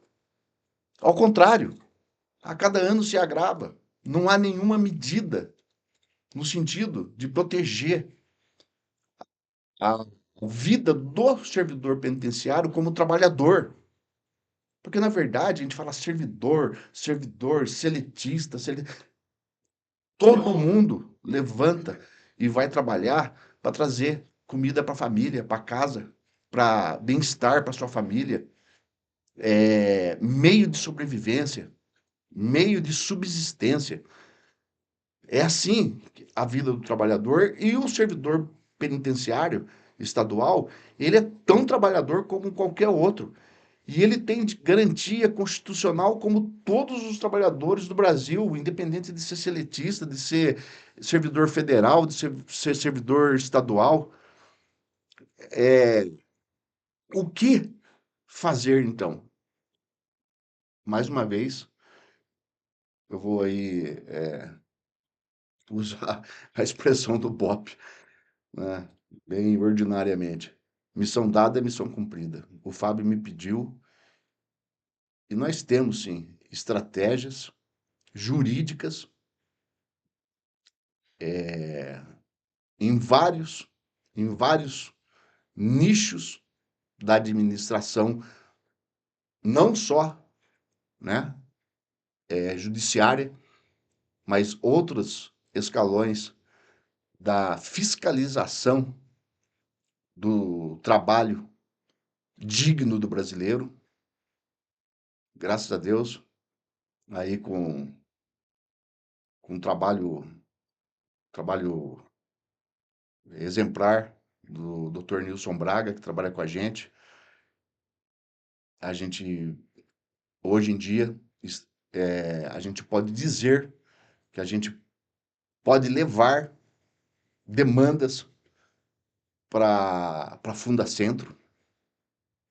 Ao contrário, a cada ano se agrava. Não há nenhuma medida no sentido de proteger a vida do servidor penitenciário como trabalhador. Porque, na verdade, a gente fala servidor, servidor, seletista, todo mundo levanta e vai trabalhar para trazer comida para a família, para casa, para bem-estar para sua família, meio de sobrevivência, meio de subsistência. É assim a vida do trabalhador e o servidor penitenciário estadual, ele é tão trabalhador como qualquer outro. E ele tem garantia constitucional como todos os trabalhadores do Brasil, independente de ser seletista, de ser servidor federal, de ser servidor estadual. O que fazer, então? Mais uma vez, eu vou aí usar a expressão do BOP, né? Bem ordinariamente. Missão dada é missão cumprida. O Fábio me pediu, e nós temos, sim, estratégias jurídicas em vários, em vários nichos da administração, não só, né, judiciária, mas outros escalões da fiscalização do trabalho digno do brasileiro. Graças a Deus, aí com trabalho exemplar do Dr. Nilson Braga, que trabalha com a gente hoje em dia, a gente pode dizer que a gente pode levar demandas para a Fundacentro,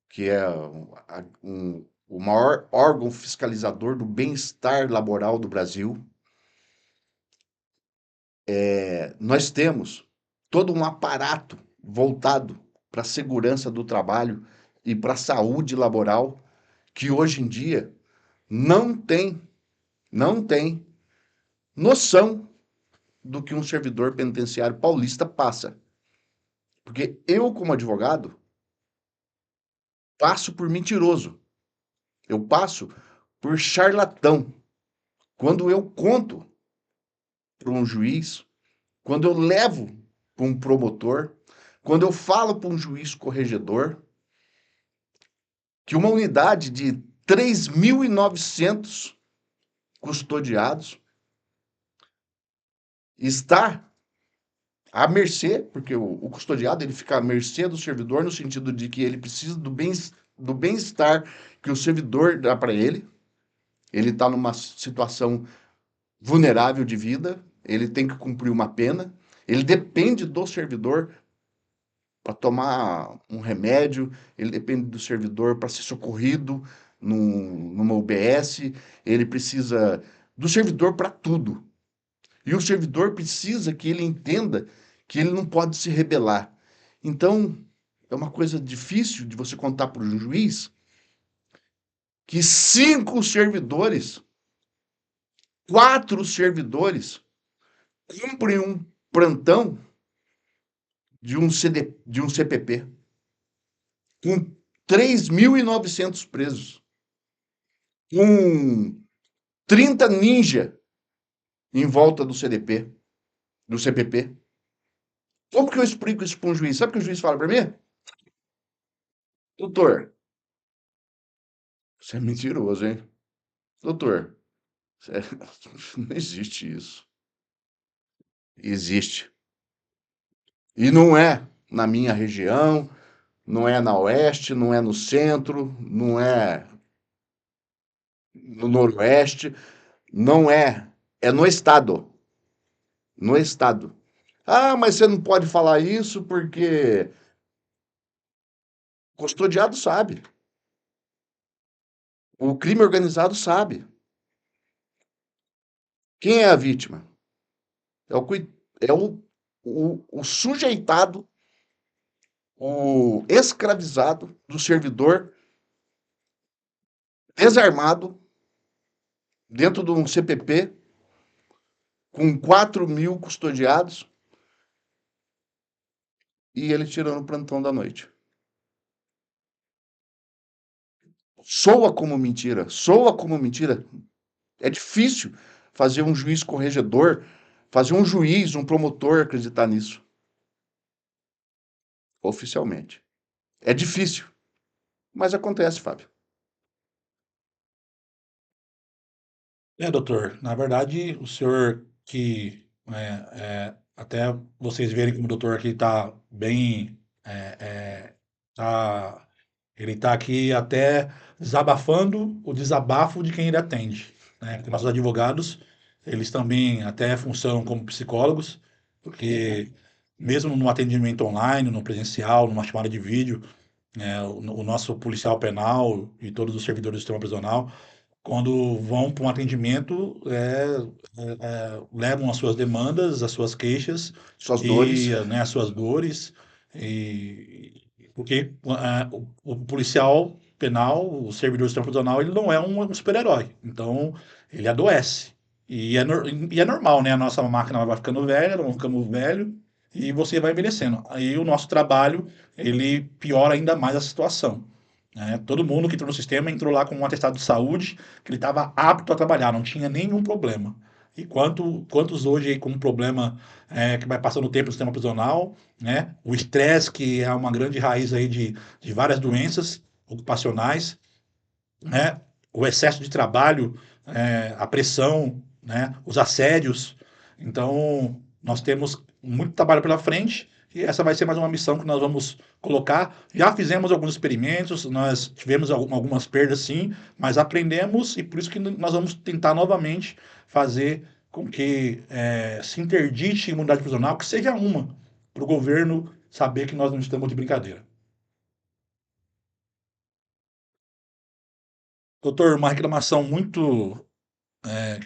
que é o maior órgão fiscalizador do bem-estar laboral do Brasil. Nós temos todo um aparato voltado para a segurança do trabalho e para a saúde laboral, que hoje em dia não tem, não tem noção do que um servidor penitenciário paulista passa. Porque eu, como advogado, passo por mentiroso. Eu passo por charlatão. Quando eu conto para um juiz, quando eu levo para um promotor, quando eu falo para um juiz corregedor, que uma unidade de 3.900 custodiados está à mercê, porque o custodiado ele fica à mercê do servidor no sentido de que ele precisa do bem-estar que o servidor dá para ele. Ele está numa situação vulnerável de vida, ele tem que cumprir uma pena, ele depende do servidor para tomar um remédio, ele depende do servidor para ser socorrido numa UBS, ele precisa do servidor para tudo. E o servidor precisa que ele entenda que ele não pode se rebelar. Então, é uma coisa difícil de você contar para o juiz que 5 servidores, 4 servidores, cumprem um plantão de um CPP, com 3.900 presos, com 30 ninja em volta do CDP, do CPP. Como que eu explico isso para um juiz? Sabe o que o juiz fala para mim? Doutor, você é mentiroso, hein? Doutor, não existe isso. Existe. E não é na minha região, não é na oeste, não é no centro, não é no noroeste, não é. É no estado. No estado. Ah, mas você não pode falar isso porque o custodiado sabe. O crime organizado sabe. Quem é a vítima? É o sujeitado, o escravizado do servidor desarmado dentro de um CPP com 4.000 custodiados e ele tirando o plantão da noite. Soa como mentira, soa como mentira. É difícil fazer um juiz corregedor, fazer um juiz, um promotor acreditar nisso, oficialmente. É difícil, mas acontece, Fábio. Doutor, na verdade, o senhor que até vocês verem como o doutor aqui está bem, é, é, tá, ele está aqui até desabafando o desabafo de quem ele atende, né? Porque nossos advogados, eles também até funcionam como psicólogos, porque mesmo no atendimento online, no presencial, numa chamada de vídeo, o nosso policial penal e todos os servidores do sistema prisional quando vão para um atendimento, levam as suas demandas, as suas queixas Suas e, dores, né, as suas dores, e, porque o policial penal, o servidor do sistema prisional, ele não é um super-herói, então ele adoece. E é normal, né? A nossa máquina vai ficando velha, nós vamos ficando velho e você vai envelhecendo. Aí o nosso trabalho, ele piora ainda mais a situação, né? Todo mundo que entrou no sistema entrou lá com um atestado de saúde que ele estava apto a trabalhar, não tinha nenhum problema. E quantos hoje aí com um problema que vai passando o tempo no sistema prisional, né? O estresse, que é uma grande raiz aí de várias doenças ocupacionais, né? O excesso de trabalho, a pressão, né? Os assédios. Então, nós temos muito trabalho pela frente e essa vai ser mais uma missão que nós vamos colocar. Já fizemos alguns experimentos, nós tivemos algumas perdas sim, mas aprendemos e por isso que nós vamos tentar novamente fazer com que se interdite a imunidade prisional, que seja uma, para o governo saber que nós não estamos de brincadeira. Doutor, uma reclamação muito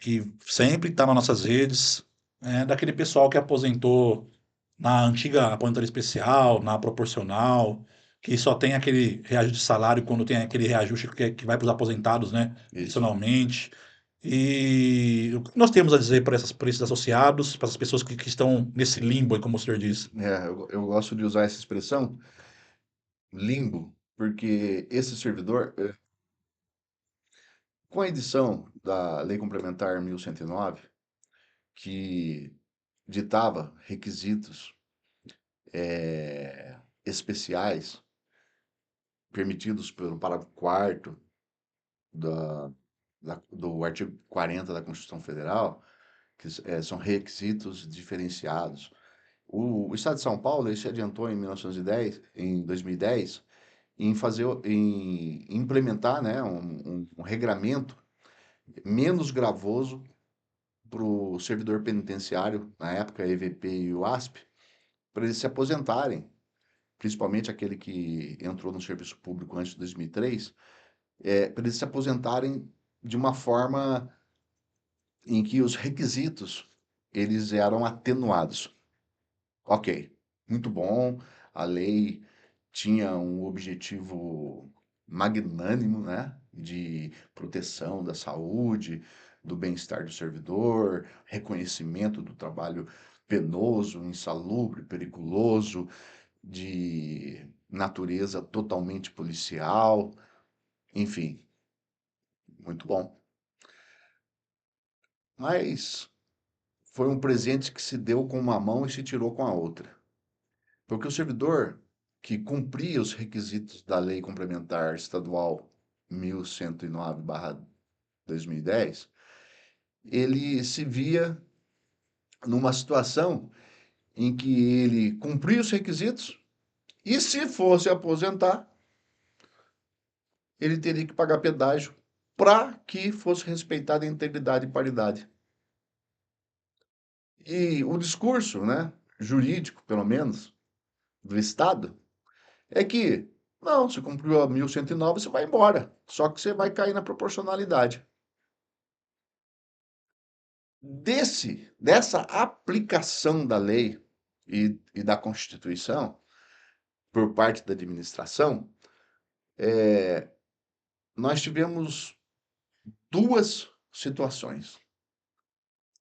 que sempre está nas nossas redes, daquele pessoal que aposentou na antiga aposentadoria especial, na proporcional, que só tem aquele reajuste de salário quando tem aquele reajuste que vai para os aposentados, né, isso. adicionalmente. E o que nós temos a dizer para esses associados, para essas pessoas que estão nesse limbo, aí, como o senhor diz? Eu gosto de usar essa expressão, limbo, porque esse servidor, Com a edição da Lei Complementar 1109, que ditava requisitos especiais permitidos pelo parágrafo 4º da, do artigo 40 da Constituição Federal, que são requisitos diferenciados. O Estado de São Paulo ele se adiantou em 1910, em 2010, em fazer, em implementar, né, um regramento menos gravoso para o servidor penitenciário, na época EVP e o ASP, para eles se aposentarem, principalmente aquele que entrou no serviço público antes de 2003, para eles se aposentarem de uma forma em que os requisitos eles eram atenuados. Ok, muito bom, a lei tinha um objetivo magnânimo, né, de proteção da saúde, do bem-estar do servidor, reconhecimento do trabalho penoso, insalubre, periculoso, de natureza totalmente policial, enfim, muito bom. Mas foi um presente que se deu com uma mão e se tirou com a outra. Porque o servidor que cumpria os requisitos da Lei Complementar Estadual 1109/2010, ele se via numa situação em que ele cumpria os requisitos e, se fosse aposentar, ele teria que pagar pedágio para que fosse respeitada a integridade e paridade. E o discurso, né, jurídico, pelo menos, do Estado, é que, não, você cumpriu a 1109, você vai embora. Só que você vai cair na proporcionalidade. Dessa aplicação da lei e da Constituição por parte da administração, nós tivemos duas situações,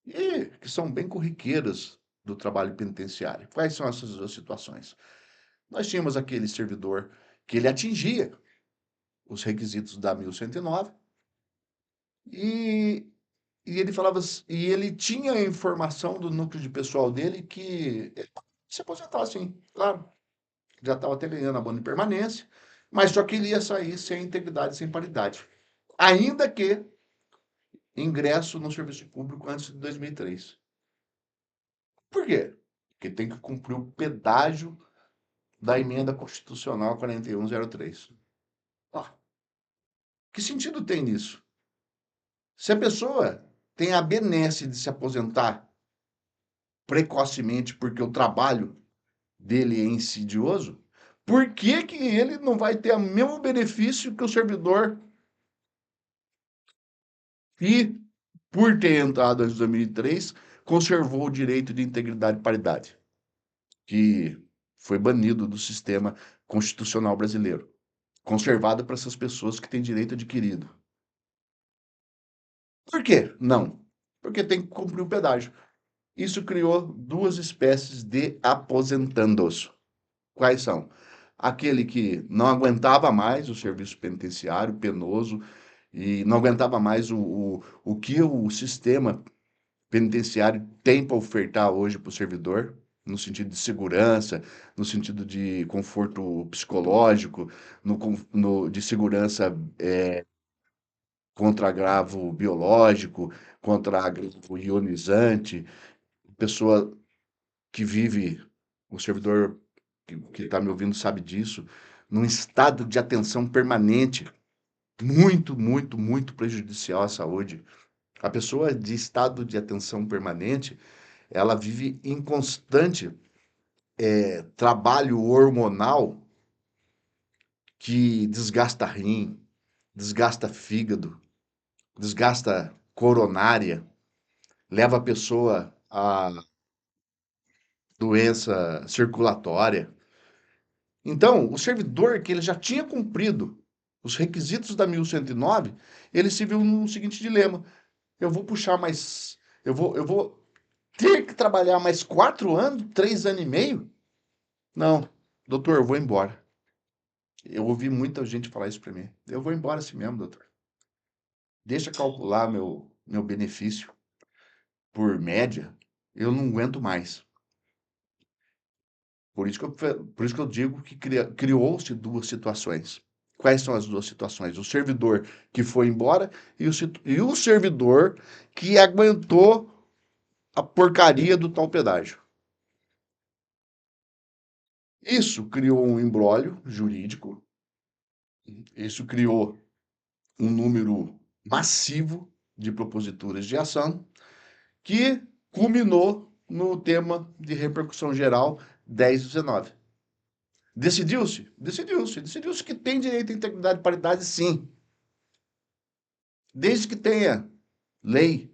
e que são bem corriqueiras do trabalho penitenciário. Quais são essas duas situações? Nós tínhamos aquele servidor que ele atingia os requisitos da 1109 e, e ele falava, e ele tinha a informação do núcleo de pessoal dele que ele se aposentar assim, claro, já estava até ganhando abono de permanência, mas só que ele ia sair sem integridade, sem paridade. Ainda que ingresso no serviço público antes de 2003. Por quê? Porque tem que cumprir o pedágio da emenda constitucional 4103. Ah, que sentido tem nisso? Se a pessoa tem a benesse de se aposentar precocemente porque o trabalho dele é insidioso, por que que ele não vai ter o mesmo benefício que o servidor que, por ter entrado antes de 2003, conservou o direito de integridade e paridade, que foi banido do sistema constitucional brasileiro, conservado para essas pessoas que têm direito adquirido? Por quê? Não. Porque tem que cumprir o pedágio. Isso criou duas espécies de aposentandos. Quais são? Aquele que não aguentava mais o serviço penitenciário penoso e não aguentava mais o que o sistema penitenciário tem para ofertar hoje para o servidor, no sentido de segurança, no sentido de conforto psicológico, de segurança contra agravo biológico, contra agravo ionizante, pessoa que vive, o servidor que está me ouvindo sabe disso, num estado de atenção permanente, muito, muito, muito prejudicial à saúde. A pessoa de estado de atenção permanente, ela vive em constante trabalho hormonal que desgasta rim, desgasta fígado, desgasta coronária, leva a pessoa a doença circulatória. Então, o servidor que ele já tinha cumprido os requisitos da 1109, ele se viu no seguinte dilema: eu vou puxar mais, eu vou ter que trabalhar mais 4 anos, 3 anos e meio? Não, doutor, eu vou embora. Eu ouvi muita gente falar isso para mim. Eu vou embora assim mesmo, doutor. deixa calcular meu benefício por média, eu não aguento mais. Por isso que eu digo que criou-se duas situações. Quais são as duas situações? O servidor que foi embora e o servidor que aguentou a porcaria do tal pedágio. Isso criou um imbróglio jurídico, isso criou um número massivo de proposituras de ação, que culminou no tema de repercussão geral 1019. Decidiu-se que tem direito à integridade e paridade, sim, desde que tenha lei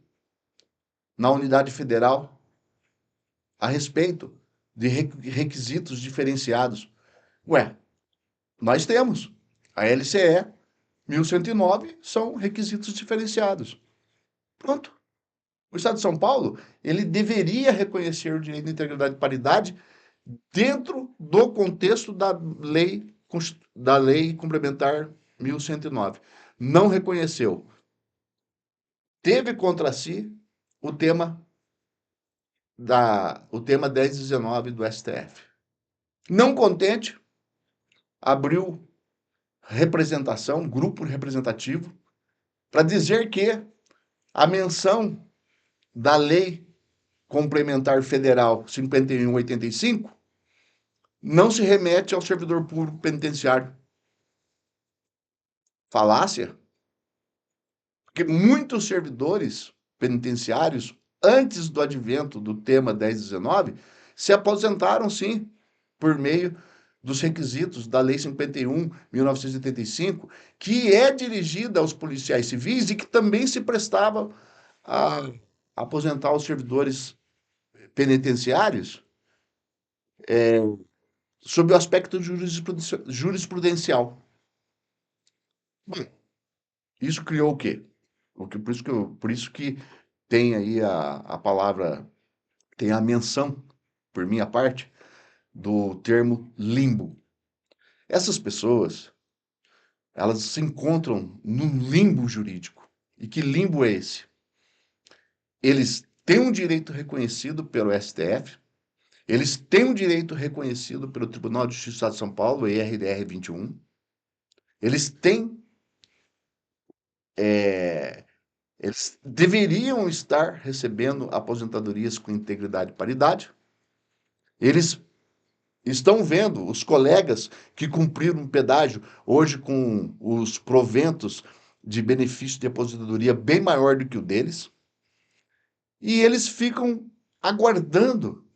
na unidade federal a respeito de requisitos diferenciados. Ué, nós temos. A LCE 1109 são requisitos diferenciados. Pronto. O Estado de São Paulo, ele deveria reconhecer o direito de integridade e paridade dentro do contexto da lei complementar 1109. Não reconheceu. Teve contra si o tema o tema 1019 do STF. Não contente, abriu representação, grupo representativo, para dizer que a menção da lei complementar federal 5185 não se remete ao servidor público penitenciário. Falácia. Porque muitos servidores penitenciários, antes do advento do tema 1019, se aposentaram, sim, por meio dos requisitos da Lei 51/1985, que é dirigida aos policiais civis e que também se prestava a aposentar os servidores penitenciários sob o aspecto jurisprudencial. Bom, isso criou o quê? Por isso que tem aí a palavra, tem a menção, por minha parte, do termo limbo. Essas pessoas, elas se encontram num limbo jurídico. E que limbo é esse? Eles têm um direito reconhecido pelo STF, eles têm um direito reconhecido pelo Tribunal de Justiça do Estado de São Paulo, ERDR 21, eles têm eles deveriam estar recebendo aposentadorias com integridade e paridade. Eles estão vendo os colegas que cumpriram o pedágio hoje com os proventos de benefício de aposentadoria bem maior do que o deles. E eles ficam aguardando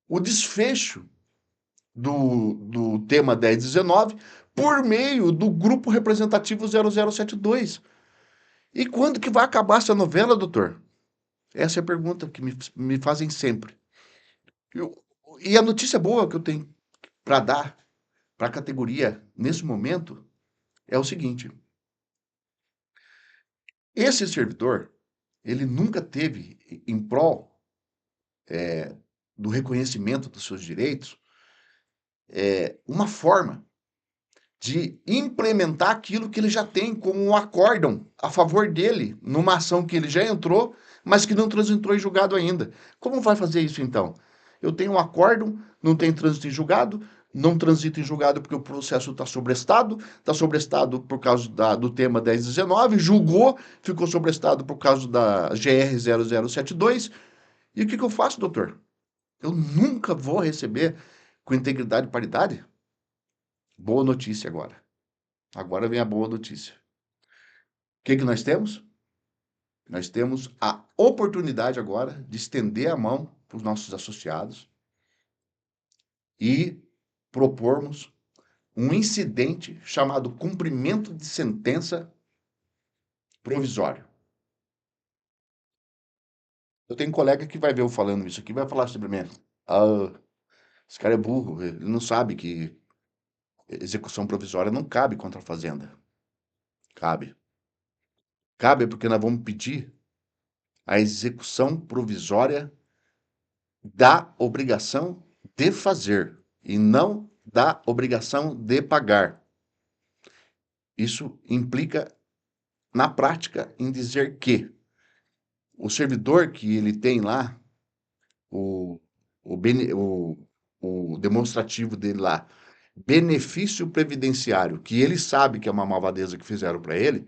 o desfecho do tema 1019 por meio do grupo representativo 0072. E quando que vai acabar essa novela, doutor? Essa é a pergunta que me fazem sempre. E a notícia boa que eu tenho para dar para a categoria nesse momento é o seguinte: esse servidor, ele nunca teve em prol do reconhecimento dos seus direitos uma forma de implementar aquilo que ele já tem como um acórdão a favor dele numa ação que ele já entrou, mas que não transitou em julgado ainda. Como vai fazer isso então? Eu tenho um acórdão, não tem trânsito em julgado, não transita em julgado porque o processo está sobrestado por causa do tema 1019, julgou, ficou sobrestado por causa da GR 0072. E o que eu faço, doutor? Eu nunca vou receber com integridade e paridade? Boa notícia agora. Agora vem a boa notícia. O que nós temos? Nós temos a oportunidade agora de estender a mão para os nossos associados e propormos um incidente chamado cumprimento de sentença provisório. Eu tenho um colega que vai ver eu falando isso aqui e vai falar sobre mim. Ah, esse cara é burro, ele não sabe que execução provisória não cabe contra a fazenda. Cabe. Cabe porque nós vamos pedir a execução provisória da obrigação de fazer e não da obrigação de pagar. Isso implica na prática, em dizer que o servidor que ele tem lá, o, o demonstrativo dele lá, benefício previdenciário, que ele sabe que é uma malvadeza que fizeram para ele,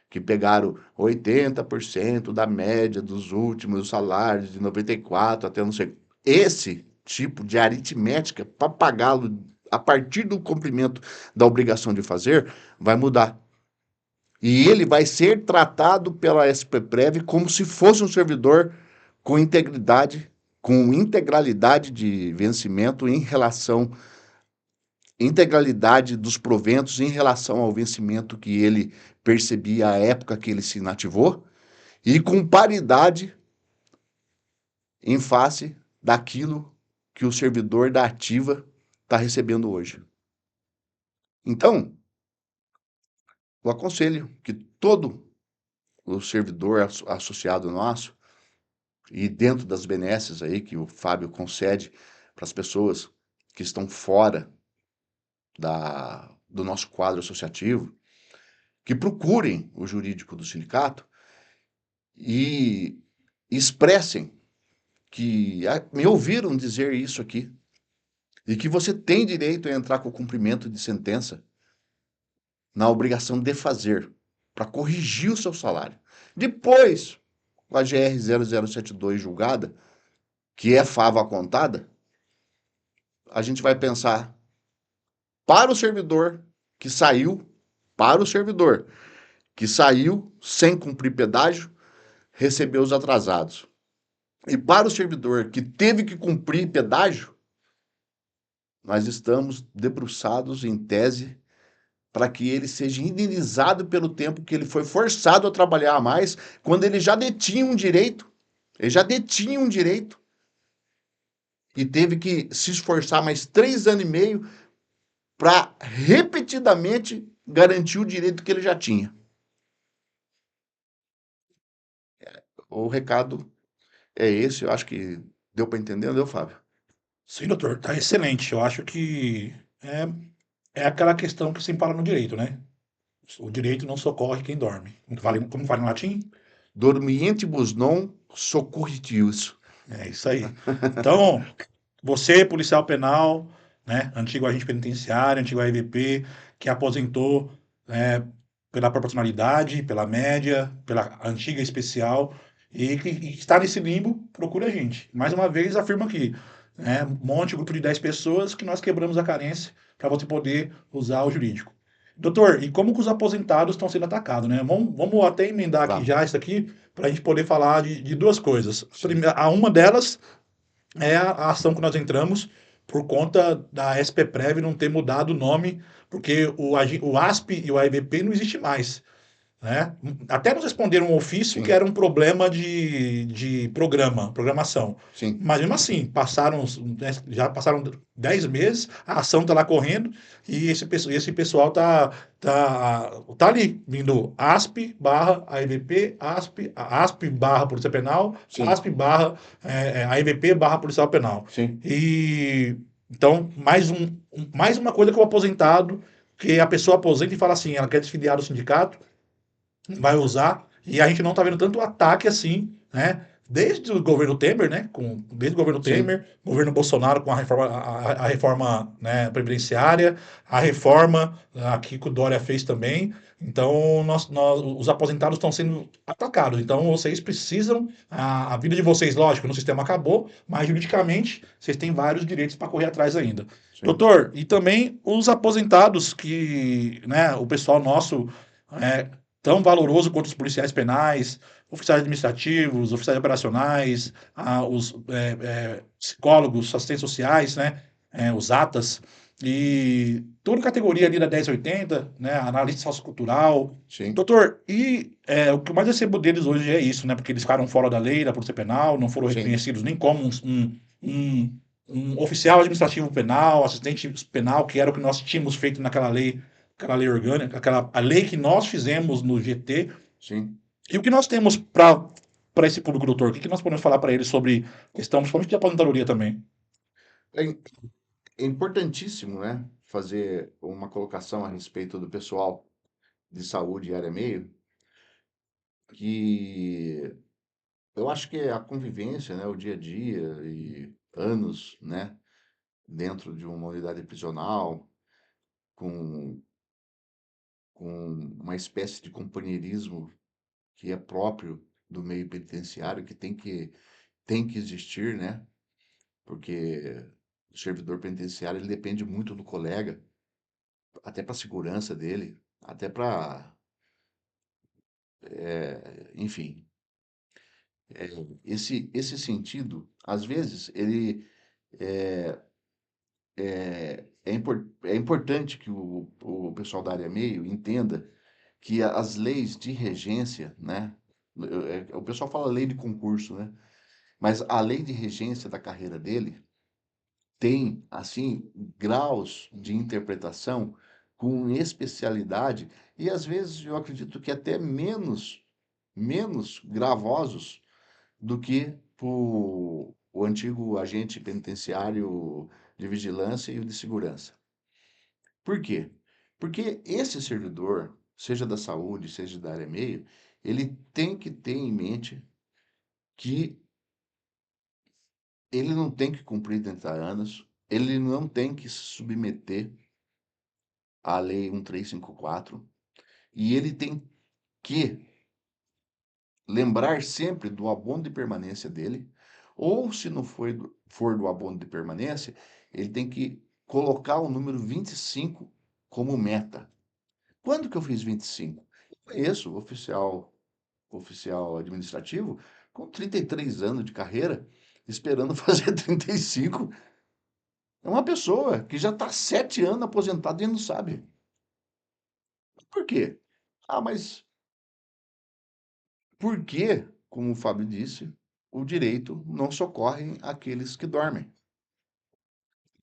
que pegaram 80% da média dos últimos salários de 94 até não sei. Esse tipo de aritmética, para pagá-lo a partir do cumprimento da obrigação de fazer, vai mudar. E ele vai ser tratado pela SPPrev como se fosse um servidor com integridade, com integralidade de vencimento em relação integralidade dos proventos em relação ao vencimento que ele percebia à época que ele se inativou e com paridade em face daquilo que o servidor da ativa está recebendo hoje. Então, eu aconselho que todo o servidor associado nosso e dentro das benesses aí que o Fábio concede para as pessoas que estão fora do nosso quadro associativo, que procurem o jurídico do sindicato e expressem que me ouviram dizer isso aqui e que você tem direito a entrar com o cumprimento de sentença na obrigação de fazer para corrigir o seu salário. Depois, com a GR 0072 julgada, que é fava contada, a gente vai pensar para o servidor que saiu, para o servidor que saiu sem cumprir pedágio, recebeu os atrasados. E para o servidor que teve que cumprir pedágio, nós estamos debruçados em tese para que ele seja indenizado pelo tempo que ele foi forçado a trabalhar a mais, quando ele já detinha um direito, ele já detinha um direito e teve que se esforçar mais 3 anos e meio para repetidamente garantir o direito que ele já tinha. O recado é esse, eu acho que deu para entender, não deu, Fábio? Sim, doutor, tá excelente. Eu acho que é aquela questão que se fala no direito, né? O direito não socorre quem dorme. Como fala em latim? Dormientibus non socorritius. É isso aí. Então, você, policial penal, né, antigo agente penitenciário, antigo AEVP, que aposentou, pela proporcionalidade, pela média, pela antiga especial, e que está nesse limbo, procura a gente. Mais uma vez, afirmo aqui, né, monte um grupo de 10 pessoas que nós quebramos a carência para você poder usar o jurídico. Doutor, e como que os aposentados estão sendo atacados, né? Vamos até emendar aqui Vamos. já isso aqui, para a gente poder falar de duas coisas. Sim. A uma delas é a ação que nós entramos por conta da SPPrev não ter mudado o nome, porque o ASP e o AEVP não existe mais, né? Até nos responderam um ofício que Sim. era um problema de programação. Sim. Mas mesmo assim, já passaram 10 meses, a ação está lá correndo e esse pessoal tá ali, vindo ASP barra AEVP, ASP barra Polícia Penal, Sim. ASP barra AEVP barra Policial Penal. Sim. E então, mais uma coisa que o aposentado, que a pessoa aposenta e fala assim, ela quer desfiliar do sindicato, vai usar, e a gente não está vendo tanto ataque assim, né? Desde o governo Temer, né? Desde o governo Sim. Temer, governo Bolsonaro com a reforma, né, previdenciária, a reforma aqui que o Dória fez também. Então, os aposentados estão sendo atacados. Então, vocês precisam, a vida de vocês, lógico, no sistema acabou, mas juridicamente vocês têm vários direitos para correr atrás ainda. Sim. Doutor, e também os aposentados que, né, o pessoal nosso é, tão valoroso quanto os policiais penais, oficiais administrativos, oficiais operacionais, os psicólogos, assistentes sociais, né, os ATAs, e toda categoria ali da 1080, né, analista sociocultural. Sim. Doutor, e o que eu mais recebo deles hoje é isso, né, porque eles ficaram fora da lei, da Polícia Penal, não foram Sim. reconhecidos nem como um oficial administrativo penal, assistente penal, que era o que nós tínhamos feito aquela lei orgânica, a lei que nós fizemos no GT. Sim. E o que nós temos para esse público, doutor? O que nós podemos falar para ele sobre questão, principalmente de aposentadoria também? É, é importantíssimo, né, fazer uma colocação a respeito do pessoal de saúde e área meio, que eu acho que a convivência, né, o dia a dia e anos, né, dentro de uma unidade prisional, com, com uma espécie de companheirismo que é próprio do meio penitenciário, que tem que existir, né? Porque o servidor penitenciário ele depende muito do colega, até para a segurança dele, até para, enfim, esse sentido, às vezes, ele é, é importante que o pessoal da área meio entenda que as leis de regência, né? O pessoal fala lei de concurso, né? Mas a lei de regência da carreira dele tem, assim, graus de interpretação com especialidade e às vezes eu acredito que até menos gravosos do que o antigo agente penitenciário de vigilância e o de segurança. Por quê? Porque esse servidor, seja da saúde, seja da área meio, ele tem que ter em mente que ele não tem que cumprir 30 anos, ele não tem que se submeter à Lei 1354, e ele tem que lembrar sempre do abono de permanência dele, ou se não for do abono de permanência, ele tem que colocar o número 25 como meta. Quando que eu fiz 25? Eu conheço oficial administrativo com 33 anos de carreira, esperando fazer 35. É uma pessoa que já está 7 anos aposentada e não sabe. Por quê? Ah, mas por que, como o Fábio disse, o direito não socorre aqueles que dormem?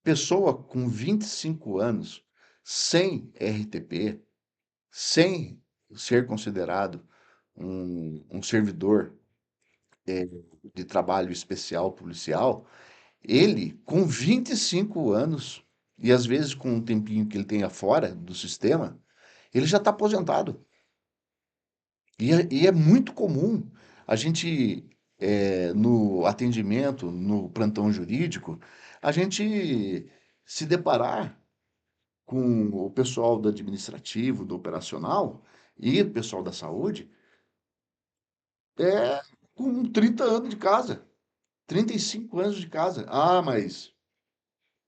Pessoa com 25 anos, sem RTP, sem ser considerado um servidor de trabalho especial policial, ele, com 25 anos, e às vezes com um tempinho que ele tenha fora do sistema, ele já está aposentado. E é muito comum a gente, no atendimento, no plantão jurídico, a gente se deparar com o pessoal do administrativo, do operacional e o pessoal da saúde, com 30 anos de casa, 35 anos de casa. Ah, mas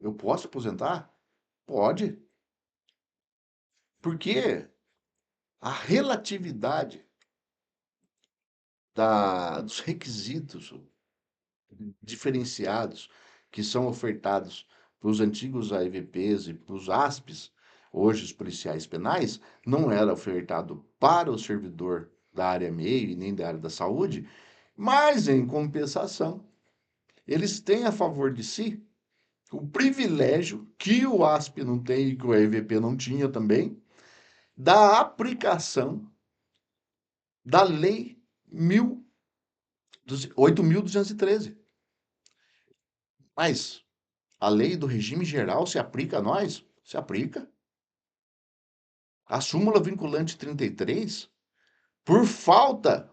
eu posso aposentar? Pode, porque a relatividade dos requisitos diferenciados que são ofertados para os antigos AEVPs e para os ASPs, hoje os policiais penais, não era ofertado para o servidor da área meio e nem da área da saúde, mas em compensação, eles têm a favor de si o privilégio que o ASP não tem e que o AEVP não tinha também, da aplicação da Lei 8.213. Mas a lei do regime geral se aplica a nós? Se aplica. A súmula vinculante 33, por falta,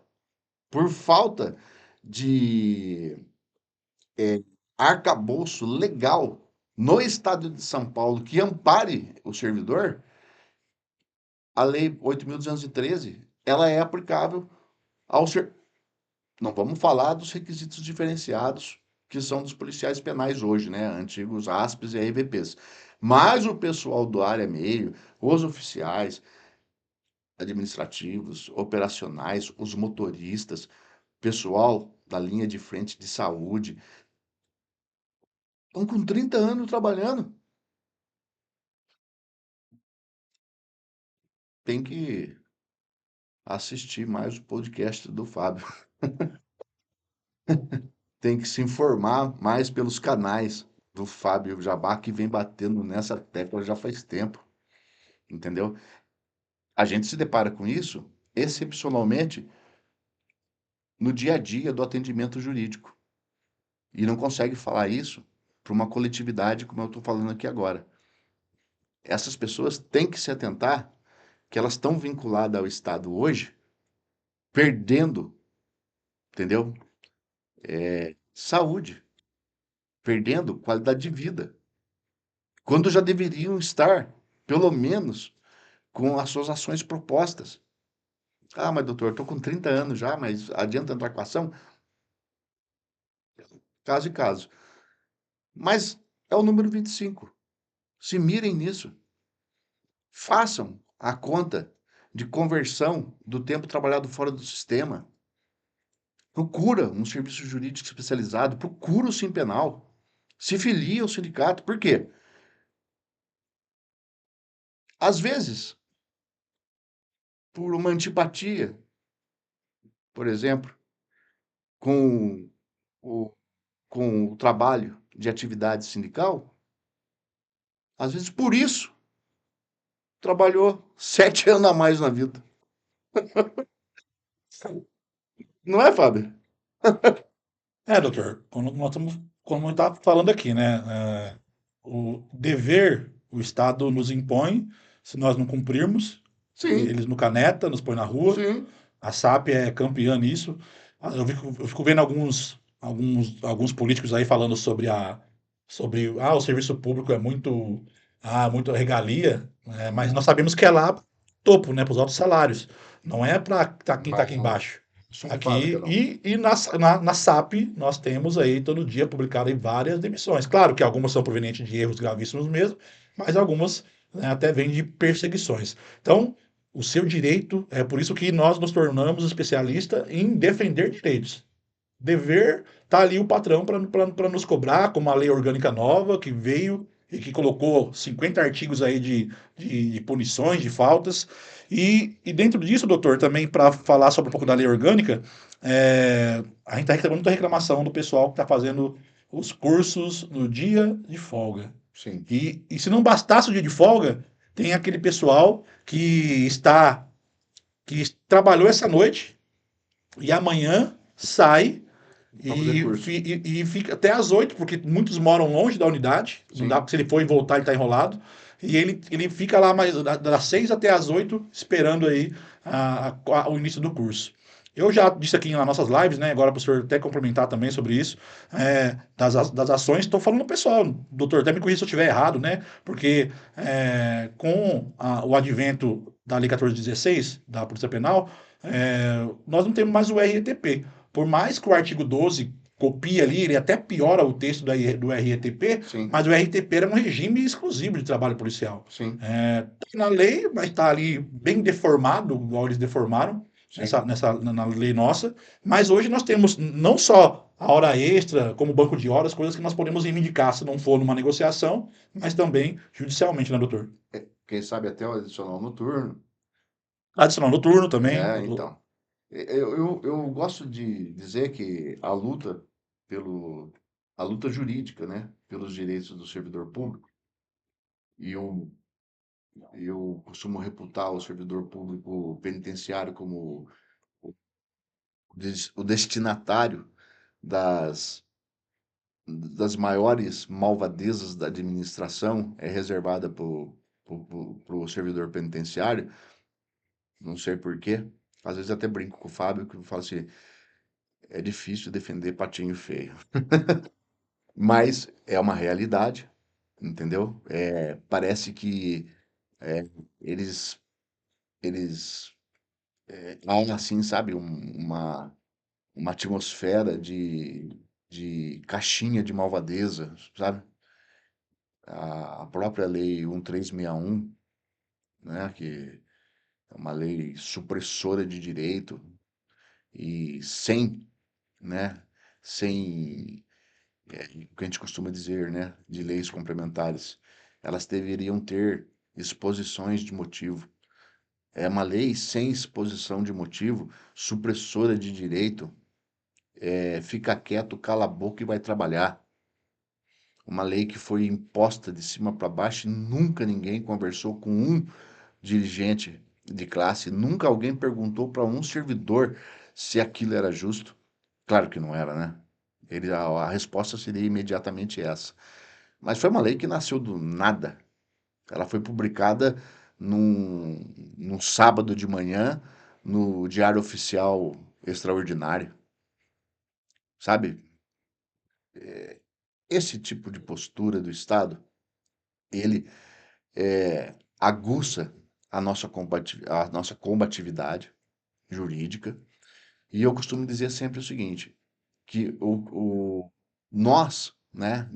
por falta de arcabouço legal no estado de São Paulo que ampare o servidor, a lei 8.213, ela é aplicável ao ser... Não vamos falar dos requisitos diferenciados que são dos policiais penais hoje, né? Antigos ASPs e EVPs. Mas o pessoal do área meio, os oficiais administrativos, operacionais, os motoristas, pessoal da linha de frente de saúde, estão com 30 anos trabalhando. Tem que assistir mais o podcast do Fábio. Tem que se informar mais pelos canais do Fábio Jabá, que vem batendo nessa tecla já faz tempo, entendeu? A gente se depara com isso excepcionalmente no dia a dia do atendimento jurídico e não consegue falar isso para uma coletividade como eu estou falando aqui agora. Essas pessoas têm que se atentar que elas estão vinculadas ao Estado hoje perdendo, entendeu? Saúde, perdendo qualidade de vida, quando já deveriam estar, pelo menos, com as suas ações propostas. Ah, mas doutor, estou com 30 anos já, mas adianta entrar com ação? Caso e caso. Mas é o número 25. Se mirem nisso. Façam a conta de conversão do tempo trabalhado fora do sistema. Procura um serviço jurídico especializado, procura o Simpenal, se filia ao sindicato. Por quê? Às vezes, por uma antipatia, por exemplo, com o, com o trabalho de atividade sindical, às vezes por isso trabalhou 7 anos a mais na vida. Não é, Fábio? Doutor, como nós estamos falando aqui, né? O dever, o Estado nos impõe, se nós não cumprirmos, Sim, eles no caneta, nos põe na rua. sim, A SAP é campeã nisso. Eu fico vendo alguns políticos aí falando sobre o serviço público é muito regalia, né? Mas nós sabemos que é lá topo, né, para os altos salários. Não é para quem está mas aqui embaixo. isso não é fábrica, Aqui não. e na SAP nós temos aí todo dia publicado aí várias demissões. Claro que algumas são provenientes de erros gravíssimos mesmo, mas algumas, né, até vêm de perseguições. Então, o seu direito, é por isso que nós nos tornamos especialistas em defender direitos. Dever tá ali o patrão para nos cobrar, com uma lei orgânica nova que veio e que colocou 50 artigos aí de punições, de faltas. E dentro disso, doutor, também para falar sobre um pouco da lei orgânica, a gente está recebendo muita reclamação do pessoal que está fazendo os cursos no dia de folga. Sim. E se não bastasse o dia de folga, tem aquele pessoal que trabalhou essa noite e amanhã sai Para fazer e, curso. e fica até às 8, porque muitos moram longe da unidade, não dá, Sim. se ele for e voltar, ele está enrolado. E ele fica lá mais das 6 até às 8, esperando aí o início do curso. Eu já disse aqui nas nossas lives, né? Agora para o senhor até complementar também sobre isso, das ações, estou falando pessoal, doutor, até me corrija se eu estiver errado, né? Porque com o advento da Lei 1416, da Polícia Penal, nós não temos mais o RETP. Por mais que o artigo 12 copie ali, ele até piora o texto do RETP, Sim. mas o RTP era um regime exclusivo de trabalho policial. Sim. Tá na lei, mas está ali bem deformado, igual eles deformaram Sim. na lei nossa. Mas hoje nós temos não só a hora extra, como banco de horas, coisas que nós podemos reivindicar se não for numa negociação, mas também judicialmente, né, doutor? Quem sabe até o adicional noturno. Adicional noturno também. Então. Eu gosto de dizer que pelo, a luta jurídica, né, pelos direitos do servidor público, e eu costumo reputar o servidor público penitenciário como o o destinatário das, das maiores malvadezas da administração, é reservada para o servidor penitenciário. Não sei por quê. Às vezes até brinco com o Fábio, que eu falo assim, é difícil defender patinho feio. Mas é uma realidade, entendeu? Parece que é, eles, eles há assim, sabe, uma atmosfera de caixinha de malvadeza, sabe? A própria lei 1361, né, que é uma lei supressora de direito e né, sem o que a gente costuma dizer, né, de leis complementares, elas deveriam ter exposições de motivo. É uma lei sem exposição de motivo, supressora de direito, fica quieto, cala a boca e vai trabalhar. Uma lei que foi imposta de cima para baixo e nunca ninguém conversou com um dirigente de classe, nunca alguém perguntou para um servidor se aquilo era justo. Claro que não era, né? A resposta seria imediatamente essa. Mas foi uma lei que nasceu do nada. Ela foi publicada num sábado de manhã, no Diário Oficial Extraordinário, sabe? Esse tipo de postura do Estado, ele aguça a nossa combatividade jurídica. E eu costumo dizer sempre o seguinte, que nós, né,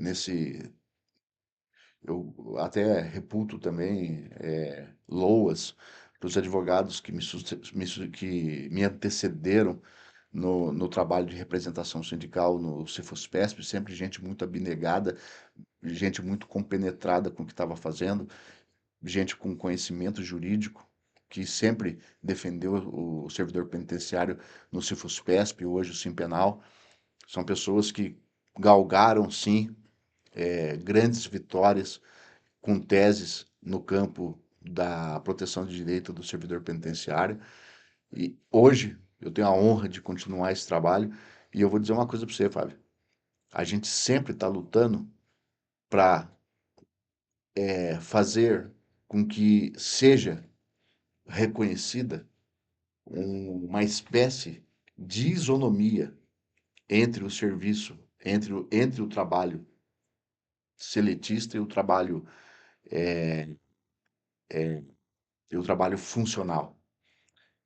eu até reputo também loas para os advogados que que me antecederam no trabalho de representação sindical no Cefospersp, sempre gente muito abnegada, gente muito compenetrada com o que estava fazendo, gente com conhecimento jurídico, que sempre defendeu o servidor penitenciário no Cefospersp, hoje o Simpenal. São pessoas que galgaram, sim, grandes vitórias com teses no campo da proteção de direito do servidor penitenciário. E hoje eu tenho a honra de continuar esse trabalho. E eu vou dizer uma coisa para você, Fábio. A gente sempre está lutando para fazer com que seja reconhecida uma espécie de isonomia entre o serviço, entre o trabalho seletista e o trabalho funcional.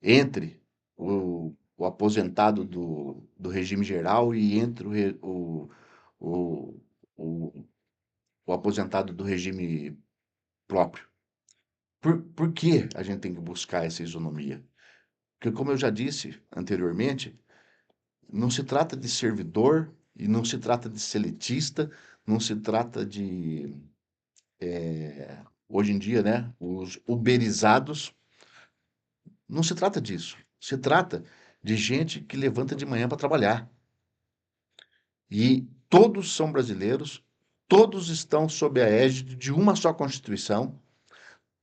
Entre o aposentado do regime geral e entre o, o, o aposentado do regime próprio. Por que a gente tem que buscar essa isonomia? Porque, como eu já disse anteriormente, não se trata de servidor e não se trata de seletista, não se trata de, hoje em dia, né, os uberizados, não se trata disso. Se trata de gente que levanta de manhã para trabalhar. E todos são brasileiros, todos estão sob a égide de uma só Constituição,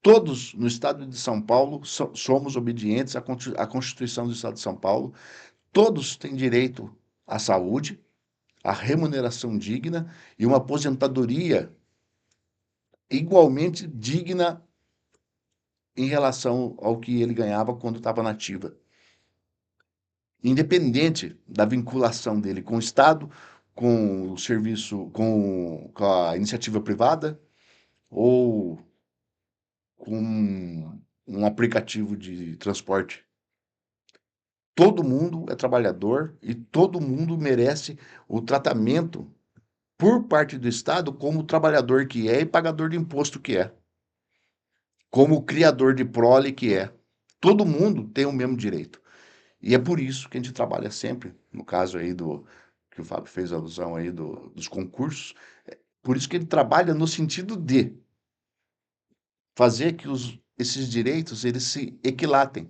todos no Estado de São Paulo somos obedientes à Constituição do Estado de São Paulo, todos têm direito à saúde, à remuneração digna e uma aposentadoria igualmente digna em relação ao que ele ganhava quando estava na ativa. Independente da vinculação dele com o Estado, com o serviço, com a iniciativa privada ou com um aplicativo de transporte. Todo mundo é trabalhador e todo mundo merece o tratamento por parte do Estado como trabalhador que é e pagador de imposto que é, como criador de prole que é. Todo mundo tem o mesmo direito. E é por isso que a gente trabalha sempre, no caso aí do que o Fábio fez alusão aí dos concursos, por isso que ele trabalha no sentido de fazer que esses direitos eles se equilatem.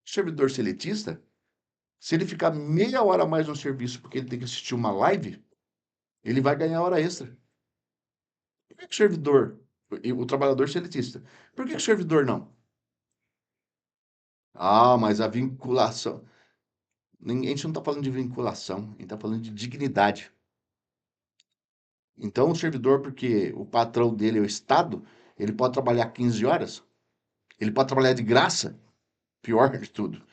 O servidor seletista, se ele ficar meia hora a mais no serviço porque ele tem que assistir uma live, ele vai ganhar hora extra. Por que o servidor, o trabalhador seletista, por que o servidor não? Ah, mas a vinculação. A gente não está falando de vinculação, a gente está falando de dignidade. Então, o servidor, porque o patrão dele é o Estado, ele pode trabalhar 15 horas, ele pode trabalhar de graça, pior de tudo.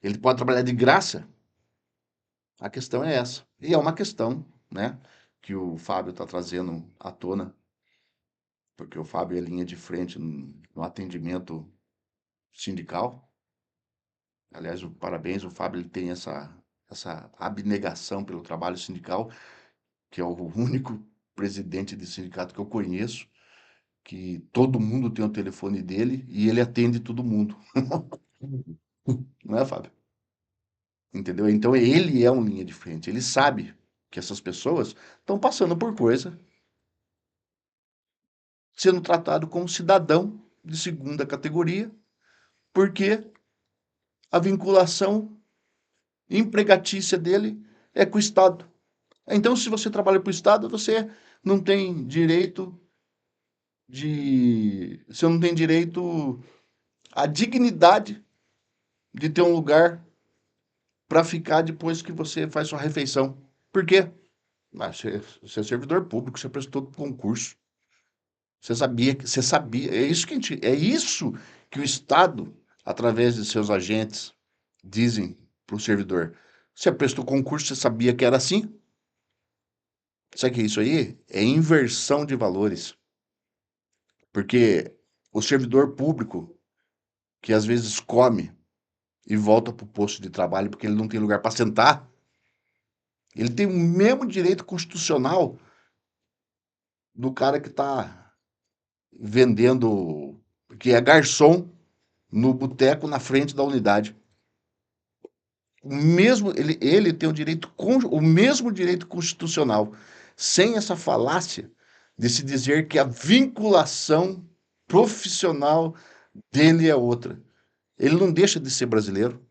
Ele pode trabalhar de graça. A questão é essa. E é uma questão, né, que o Fábio está trazendo à tona, porque o Fábio é linha de frente no atendimento sindical. Aliás, parabéns, o Fábio ele tem essa abnegação pelo trabalho sindical, que é o único presidente de sindicato que eu conheço, que todo mundo tem o telefone dele e ele atende todo mundo. Não é, Fábio? Entendeu? Então ele é um linha de frente, ele sabe que essas pessoas estão passando por coisa, sendo tratado como cidadão de segunda categoria, porque a vinculação empregatícia dele é com o Estado. Então, se você trabalha para o Estado, você não tem direito você não tem direito à dignidade de ter um lugar para ficar depois que você faz sua refeição. Por quê? Ah, você é servidor público, você prestou concurso. Você sabia, é isso que o Estado, através de seus agentes, dizem para o servidor: você prestou concurso, você sabia que era assim? Sabe o que é isso aí? É inversão de valores. Porque o servidor público, que às vezes come e volta para o posto de trabalho porque ele não tem lugar para sentar, ele tem o mesmo direito constitucional do cara que está vendendo, que é garçom no boteco na frente da unidade. O mesmo, ele tem o mesmo direito constitucional, sem essa falácia de se dizer que a vinculação profissional dele é outra. Ele não deixa de ser brasileiro,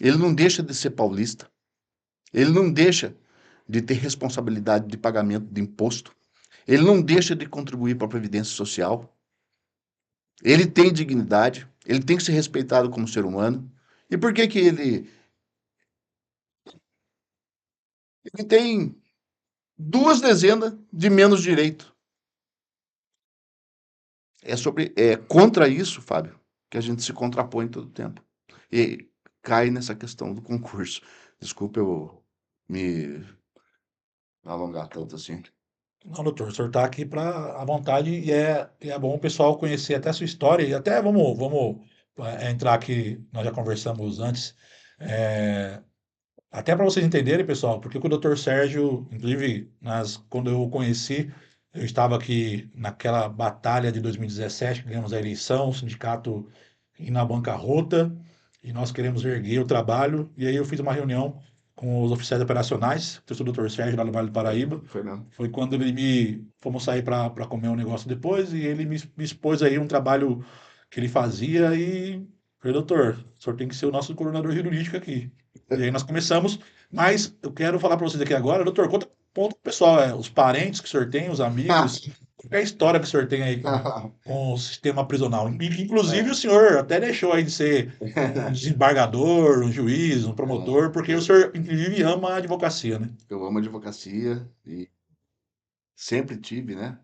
ele não deixa de ser paulista, ele não deixa de ter responsabilidade de pagamento de imposto, ele não deixa de contribuir para a Previdência Social, ele tem dignidade, ele tem que ser respeitado como ser humano. E por que que ele tem duas dezenas de menos direito? É contra isso, Fábio, que a gente se contrapõe todo o tempo. E cai nessa questão do concurso. Desculpa eu me alongar tanto assim. Não, doutor, o senhor está aqui para à vontade e é bom o pessoal conhecer até a sua história e até vamos entrar aqui, nós já conversamos antes, é, até para vocês entenderem, pessoal, porque o doutor Sérgio, inclusive, quando eu o conheci, eu estava aqui naquela batalha de 2017, que ganhamos a eleição, o sindicato indo na bancarrota, e nós queremos erguer o trabalho, e aí eu fiz uma reunião com os oficiais operacionais, que eu sou o doutor Sérgio, lá no Vale do Paraíba, Foi mesmo. foi quando fomos sair para comer um negócio depois, e ele me expôs aí um trabalho que ele fazia, e falei, doutor, o senhor tem que ser o nosso coordenador jurídico aqui. E aí nós começamos, mas eu quero falar para vocês aqui agora, doutor, conta pro pessoal, os parentes que o senhor tem, os amigos, qualquer história que o senhor tem aí com o sistema prisional. Inclusive o É. senhor até deixou aí de ser um desembargador, um juiz, um É, promotor, porque o senhor, inclusive, ama a advocacia, né? eu amo advocacia e sempre tive, né,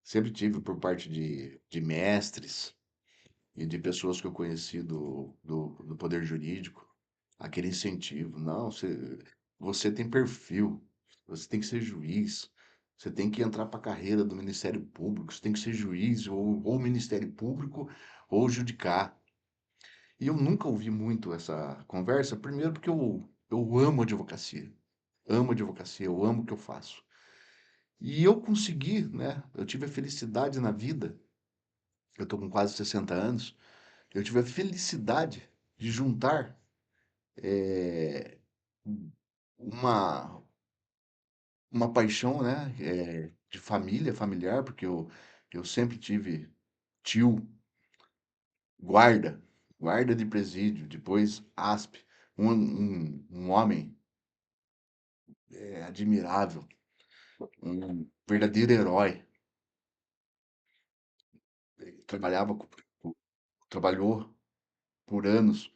sempre tive por parte de mestres e de pessoas que eu conheci do poder jurídico, aquele incentivo. Não, você tem perfil, você tem que ser juiz, você tem que entrar para a carreira do Ministério Público, você tem que ser juiz ou Ministério Público ou judicar. E eu nunca ouvi muito essa conversa, primeiro porque eu amo advocacia, eu amo o que eu faço. E eu consegui, né? Eu tive a felicidade na vida, eu estou com quase 60 anos, eu tive a felicidade de juntar uma, uma paixão, né? De família, familiar, porque eu sempre tive tio, guarda, guarda de presídio, depois ASP, um homem admirável, um verdadeiro herói. Trabalhava, trabalhou por anos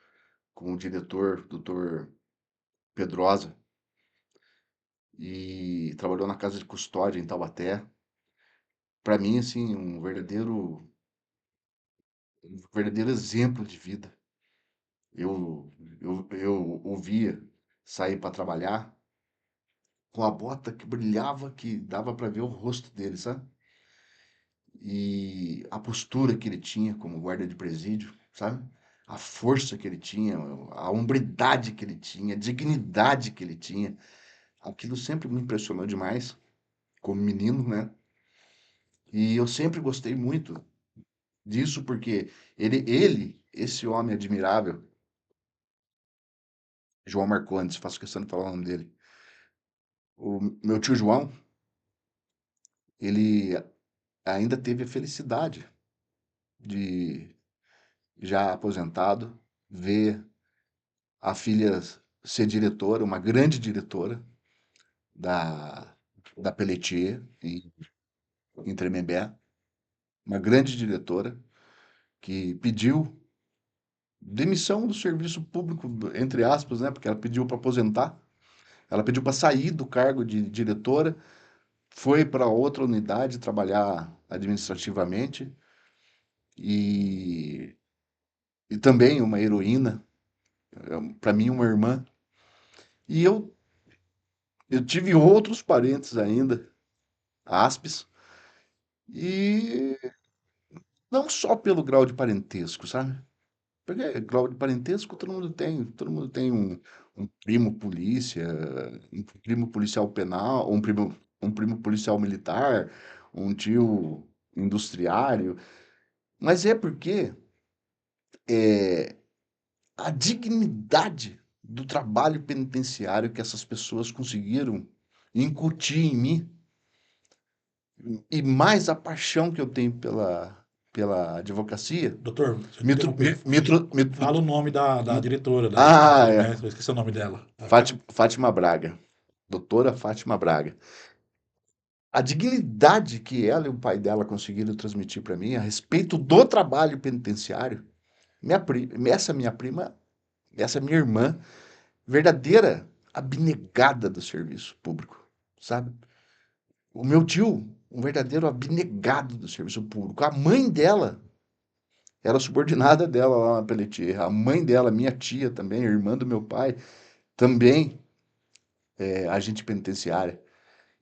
com o diretor, doutor Pedrosa, e trabalhou na casa de custódia em Taubaté. Para mim, assim, um verdadeiro exemplo de vida. Eu ouvia sair para trabalhar com a bota que brilhava, que dava para ver o rosto dele, sabe? E a postura que ele tinha como guarda de presídio, sabe? A força que ele tinha, a hombridade que ele tinha, a dignidade que ele tinha. Aquilo sempre me impressionou demais, como menino, né? E eu sempre gostei muito disso, porque esse homem admirável, João Marcondes, faço questão de falar o nome dele. O meu tio João, ele ainda teve a felicidade de, já aposentado, ver a filha ser diretora, uma grande diretora da, da Pelletier, em Tremembé, uma grande diretora que pediu demissão do serviço público, entre aspas, né? Porque ela pediu para aposentar, ela pediu para sair do cargo de diretora, foi para outra unidade trabalhar administrativamente e também uma heroína, para mim uma irmã. E eu tive outros parentes ainda, aspes, e não só pelo grau de parentesco, sabe? Porque grau de parentesco todo mundo tem um primo polícia, um primo policial penal, um primo policial militar, um tio industriário, mas é porque é, a dignidade do trabalho penitenciário que essas pessoas conseguiram incutir em mim, e mais a paixão que eu tenho pela advocacia, Doutor, se eu te me, tru- interromper, fala o nome da me- diretora, ah, né? é, Eu esqueci o nome dela. Fátima Braga, doutora Fátima Braga. A dignidade que ela e o pai dela conseguiram transmitir para mim a respeito do trabalho penitenciário, essa minha prima, essa minha irmã, verdadeira abnegada do serviço público, sabe? O meu tio, um verdadeiro abnegado do serviço público. A mãe dela era subordinada dela lá na Pelletier. A mãe dela, minha tia também, irmã do meu pai, também é agente penitenciária.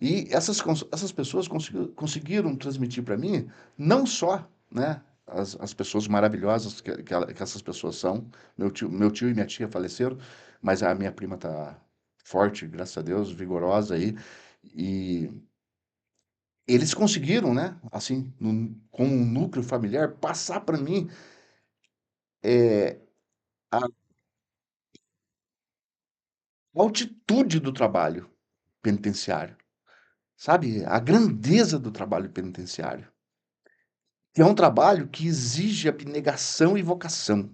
E essas pessoas conseguiram transmitir para mim, não só, né, as pessoas maravilhosas que essas pessoas são. Meu tio e minha tia faleceram, mas a minha prima tá forte, graças a Deus, vigorosa aí. E eles conseguiram, né, assim, com um núcleo familiar, passar para mim a altitude do trabalho penitenciário, sabe? A grandeza do trabalho penitenciário. Que é um trabalho que exige abnegação e vocação.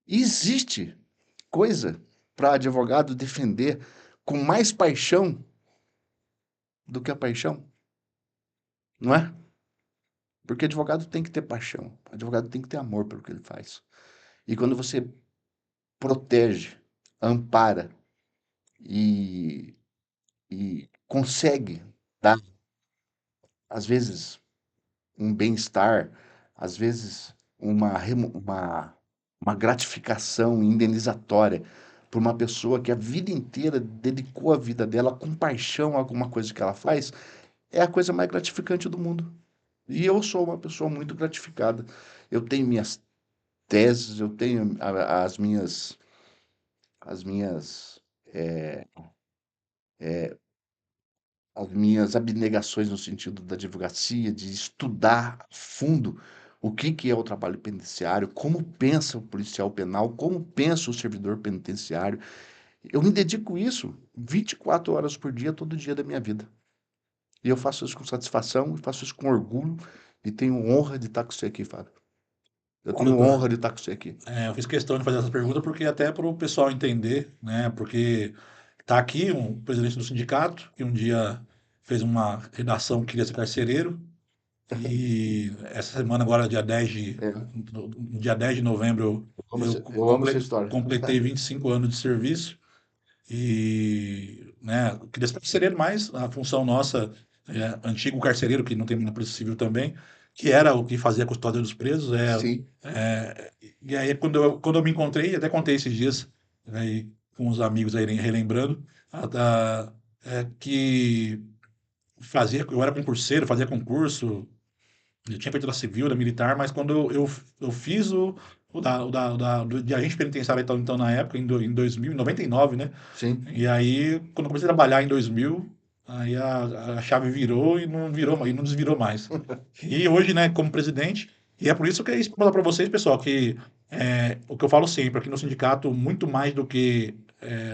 E existe coisa para advogado defender com mais paixão do que a paixão, não é? Porque advogado tem que ter paixão, advogado tem que ter amor pelo que ele faz. E quando você protege, ampara e, e consegue dar, às vezes, um bem-estar, às vezes, uma gratificação indenizatória por uma pessoa que a vida inteira dedicou a vida dela com paixão a alguma coisa que ela faz, é a coisa mais gratificante do mundo. E eu sou uma pessoa muito gratificada. Eu tenho minhas teses, eu tenho as minhas, as minhas abnegações no sentido da advocacia, de estudar a fundo o que é o trabalho penitenciário, como pensa o policial penal, como pensa o servidor penitenciário. Eu me dedico isso 24 horas por dia, todo dia da minha vida. E eu faço isso com satisfação, e faço isso com orgulho, e tenho honra de estar com você aqui, Fábio. Eu Bom, tenho doutor, honra de estar com você aqui. eu fiz questão de fazer essa pergunta porque até para o pessoal entender, né? Porque tá aqui um presidente do sindicato que um dia fez uma redação que queria ser carcereiro e essa semana agora, É, no dia 10 de novembro, eu eu amo essa história. completei 25 anos de serviço e, né, eu queria ser carcereiro, mas a função nossa, antigo carcereiro, que não tem na Polícia Civil também, que era o que fazia a custódia dos presos, Sim, e aí quando eu me encontrei, até contei esses dias, aí, com os amigos aí relembrando, que eu era concurseiro, fazia concurso, eu tinha feito da civil, da militar, mas quando eu fiz de agente penitenciário, então na época, em 2000, em 99, né? sim. E aí, quando eu comecei a trabalhar em 2000, aí a chave virou e não desvirou mais. E hoje, né, como presidente, e é por isso que é isso que eu vou falar para vocês, pessoal, que o que eu falo sempre aqui no sindicato, muito mais do que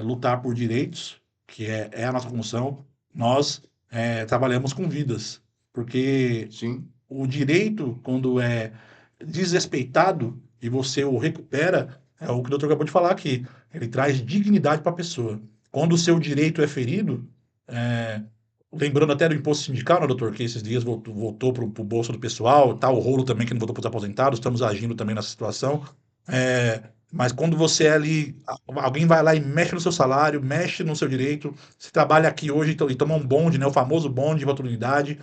lutar por direitos, que é a nossa função, nós trabalhamos com vidas, porque Sim, o direito, quando é desrespeitado e você o recupera, é o que o doutor acabou de falar aqui. Ele traz dignidade para a pessoa. Quando o seu direito é ferido, é, lembrando até do imposto sindical, né, doutor, que esses dias voltou para o bolso do pessoal, tá o rolo também que não voltou para os aposentados, estamos agindo também nessa situação. Mas quando você é ali, alguém vai lá e mexe no seu salário, mexe no seu direito, você trabalha aqui hoje e toma um bonde, né, o famoso bonde de oportunidade,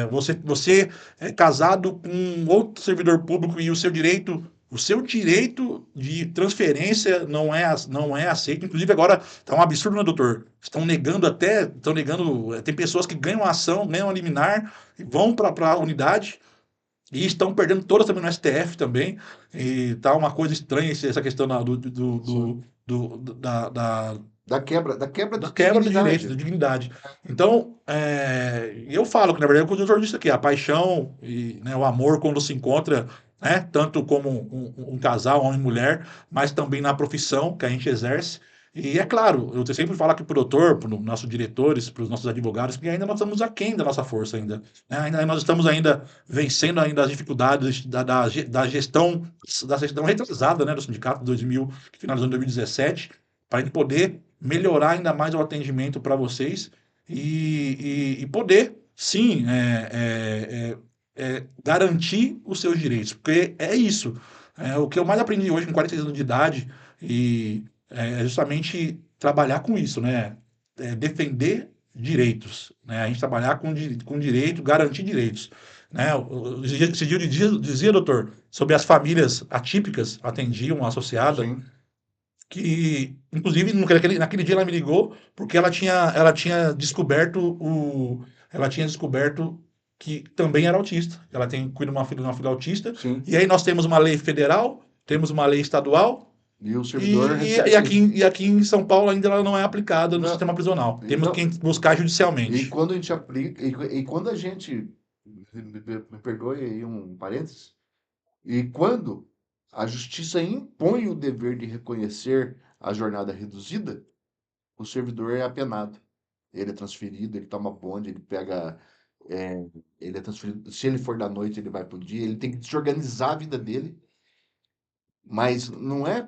você é casado com outro servidor público e o seu direito O seu direito de transferência não é aceito. Inclusive, agora está um absurdo, né, doutor? Estão negando. Tem pessoas que ganham ação, ganham a liminar, vão para a unidade e estão perdendo todas também no STF também. E tá uma coisa estranha essa questão Sim. da Da quebra da de quebra de direitos, da dignidade. dignidade. Então, eu falo que, na verdade, é o que o doutor disse aqui, a paixão e, né, o amor quando se encontra, né, tanto como um casal, homem e mulher, mas também na profissão que a gente exerce. E é claro, eu sempre falo aqui para o doutor, para os nossos diretores, para os nossos advogados, que ainda nós estamos aquém da nossa força ainda. Né? Ainda nós estamos ainda vencendo ainda as dificuldades da gestão retrasada, né, do sindicato de 2000, que finalizou em 2017, para a gente poder melhorar ainda mais o atendimento para vocês e poder, sim, garantir os seus direitos, porque é isso. O que eu mais aprendi hoje com 46 anos de idade é justamente trabalhar com isso, né? Defender direitos, né? A gente trabalhar com direito, garantir direitos. Né? Esse dia dizia, doutor, sobre as famílias atípicas atendiam uma associada Sim. que, inclusive, naquele dia ela me ligou porque ela tinha descoberto que também era autista. Ela cuida de uma filha autista. Sim. E aí nós temos uma lei federal, temos uma lei estadual, E o servidor e aqui em São Paulo ainda ela não é aplicada no não, sistema prisional. e Temos não, que buscar e judicialmente. quando a gente aplica, e quando a gente, me perdoe aí um parênteses, e quando a justiça impõe o dever de reconhecer a jornada reduzida, o servidor é apenado. Ele é transferido, ele toma bonde, ele pega. é, ele é transferido. Se ele for da noite, ele vai pro dia. Ele tem que se organizar a vida dele. Mas não é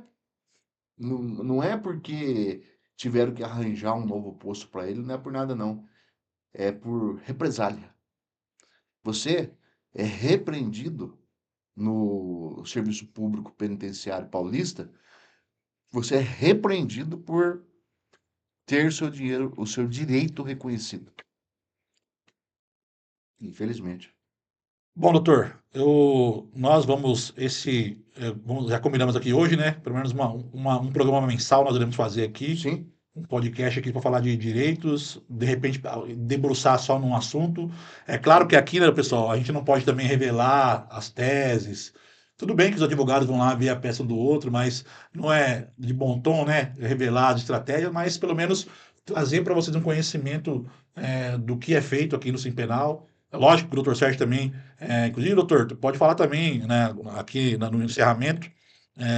porque tiveram que arranjar um novo posto para ele, não é por nada, não. É por represália. Você é repreendido no Serviço Público Penitenciário Paulista, você é repreendido por ter o seu direito reconhecido. Infelizmente. Bom, doutor, nós vamos, já combinamos aqui hoje, né? Pelo menos um programa mensal nós iremos fazer aqui, Sim, um podcast aqui para falar de direitos, de repente debruçar só num assunto. É claro que aqui, né, pessoal, a gente não pode também revelar as teses. Tudo bem que os advogados vão lá ver a peça do outro, mas não é de bom tom, né? Revelar as estratégias, mas pelo menos trazer para vocês um conhecimento do que é feito aqui no Sim Penal. É lógico que o doutor Sérgio também inclusive, doutor, tu pode falar também, né, aqui no encerramento,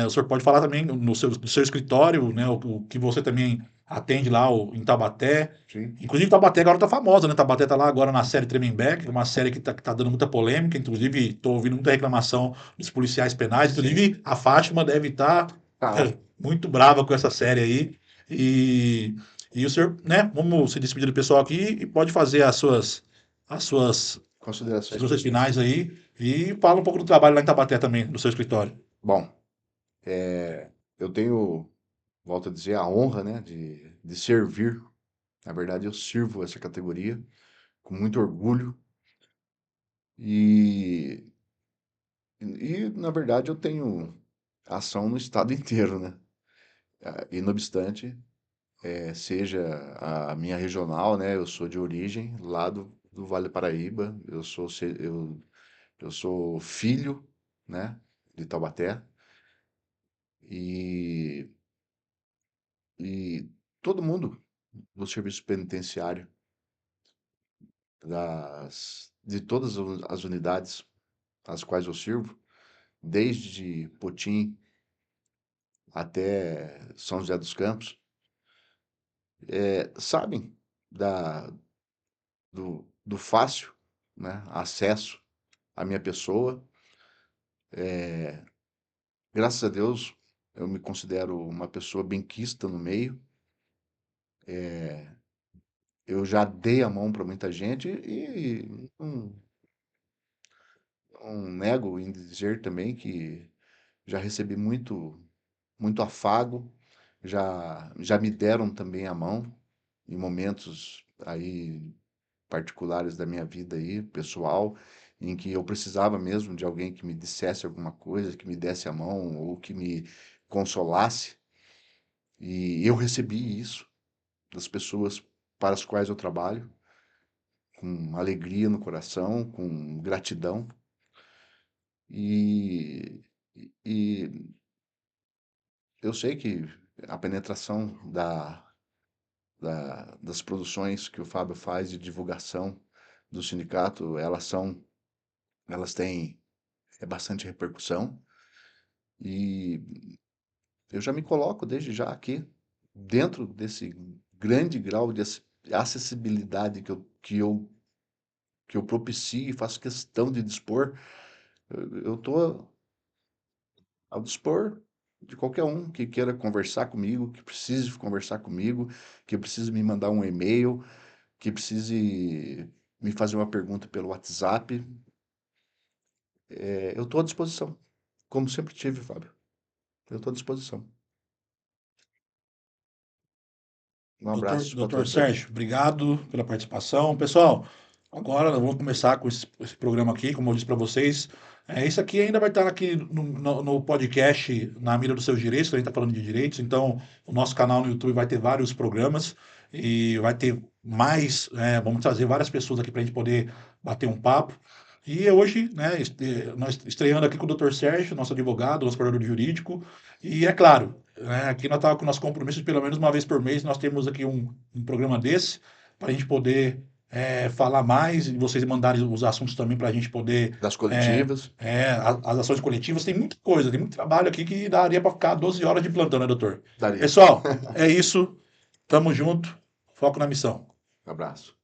o senhor pode falar também no seu escritório, né, o que você também atende lá em Taubaté. sim, Inclusive, Taubaté agora tá famosa, né? Taubaté tá lá agora na série Tremembé, uma série que tá dando muita polêmica. Inclusive, tô ouvindo muita reclamação dos policiais penais. sim. Inclusive, a Fátima deve estar Tá. muito brava com essa série aí. E, e o senhor, né, vamos se despedir do pessoal aqui e pode fazer as suas Considerações considerações finais. finais aí e fala um pouco do trabalho lá em Tabaté também, no seu escritório. Bom, eu tenho, volto a dizer, a honra, né, de servir. Na verdade, eu sirvo essa categoria com muito orgulho e, na verdade, eu tenho ação no estado inteiro, né? E, não obstante, seja a minha regional, né? Eu sou de origem lá do Vale do Paraíba, eu sou filho, né, de Taubaté e, e todo mundo do serviço penitenciário, de todas as unidades às quais eu sirvo, desde Potim até São José dos Campos, sabem do fácil, né, acesso à minha pessoa. Graças a Deus, eu me considero uma pessoa benquista no meio. Eu já dei a mão para muita gente e não nego em dizer também que já recebi muito afago, já me deram também a mão em momentos aí particulares da minha vida aí, pessoal. em que eu precisava mesmo de alguém que me dissesse alguma coisa, que me desse a mão ou que me consolasse. E eu recebi isso das pessoas para as quais eu trabalho, com alegria no coração, com gratidão. E, e eu sei que a penetração das produções que o Fábio faz de divulgação do sindicato, elas têm bastante repercussão. E eu já me coloco desde já aqui, dentro desse grande grau de acessibilidade que eu propicio e faço questão de dispor. Eu estou ao dispor de qualquer um que queira conversar comigo, que precise conversar comigo, que precise me mandar um e-mail, que precise me fazer uma pergunta pelo WhatsApp. Eu estou à disposição, como sempre tive, Fábio. Eu estou à disposição. Um abraço para Doutor todos aí. Sérgio, obrigado pela participação. Pessoal, agora nós vamos começar com esse programa aqui, como eu disse para vocês. Isso aqui ainda vai estar aqui no podcast, na mira dos seus direitos, que a gente está falando de direitos. Então, o nosso canal no YouTube vai ter vários programas e vai ter mais. Vamos trazer várias pessoas aqui para a gente poder bater um papo. E hoje, né, nós estreando aqui com o Dr. Sérgio, nosso advogado, nosso coordenador jurídico. E é claro, aqui nós estávamos com o nosso compromisso de pelo menos uma vez por mês nós temos aqui um programa desse para a gente poder falar mais e vocês mandarem os assuntos também para a gente poder Das coletivas, as ações coletivas. Tem muita coisa, tem muito trabalho aqui que daria para ficar 12 horas de plantão, né, doutor? daria. Pessoal, é isso. Tamo junto. Foco na missão. Abraço.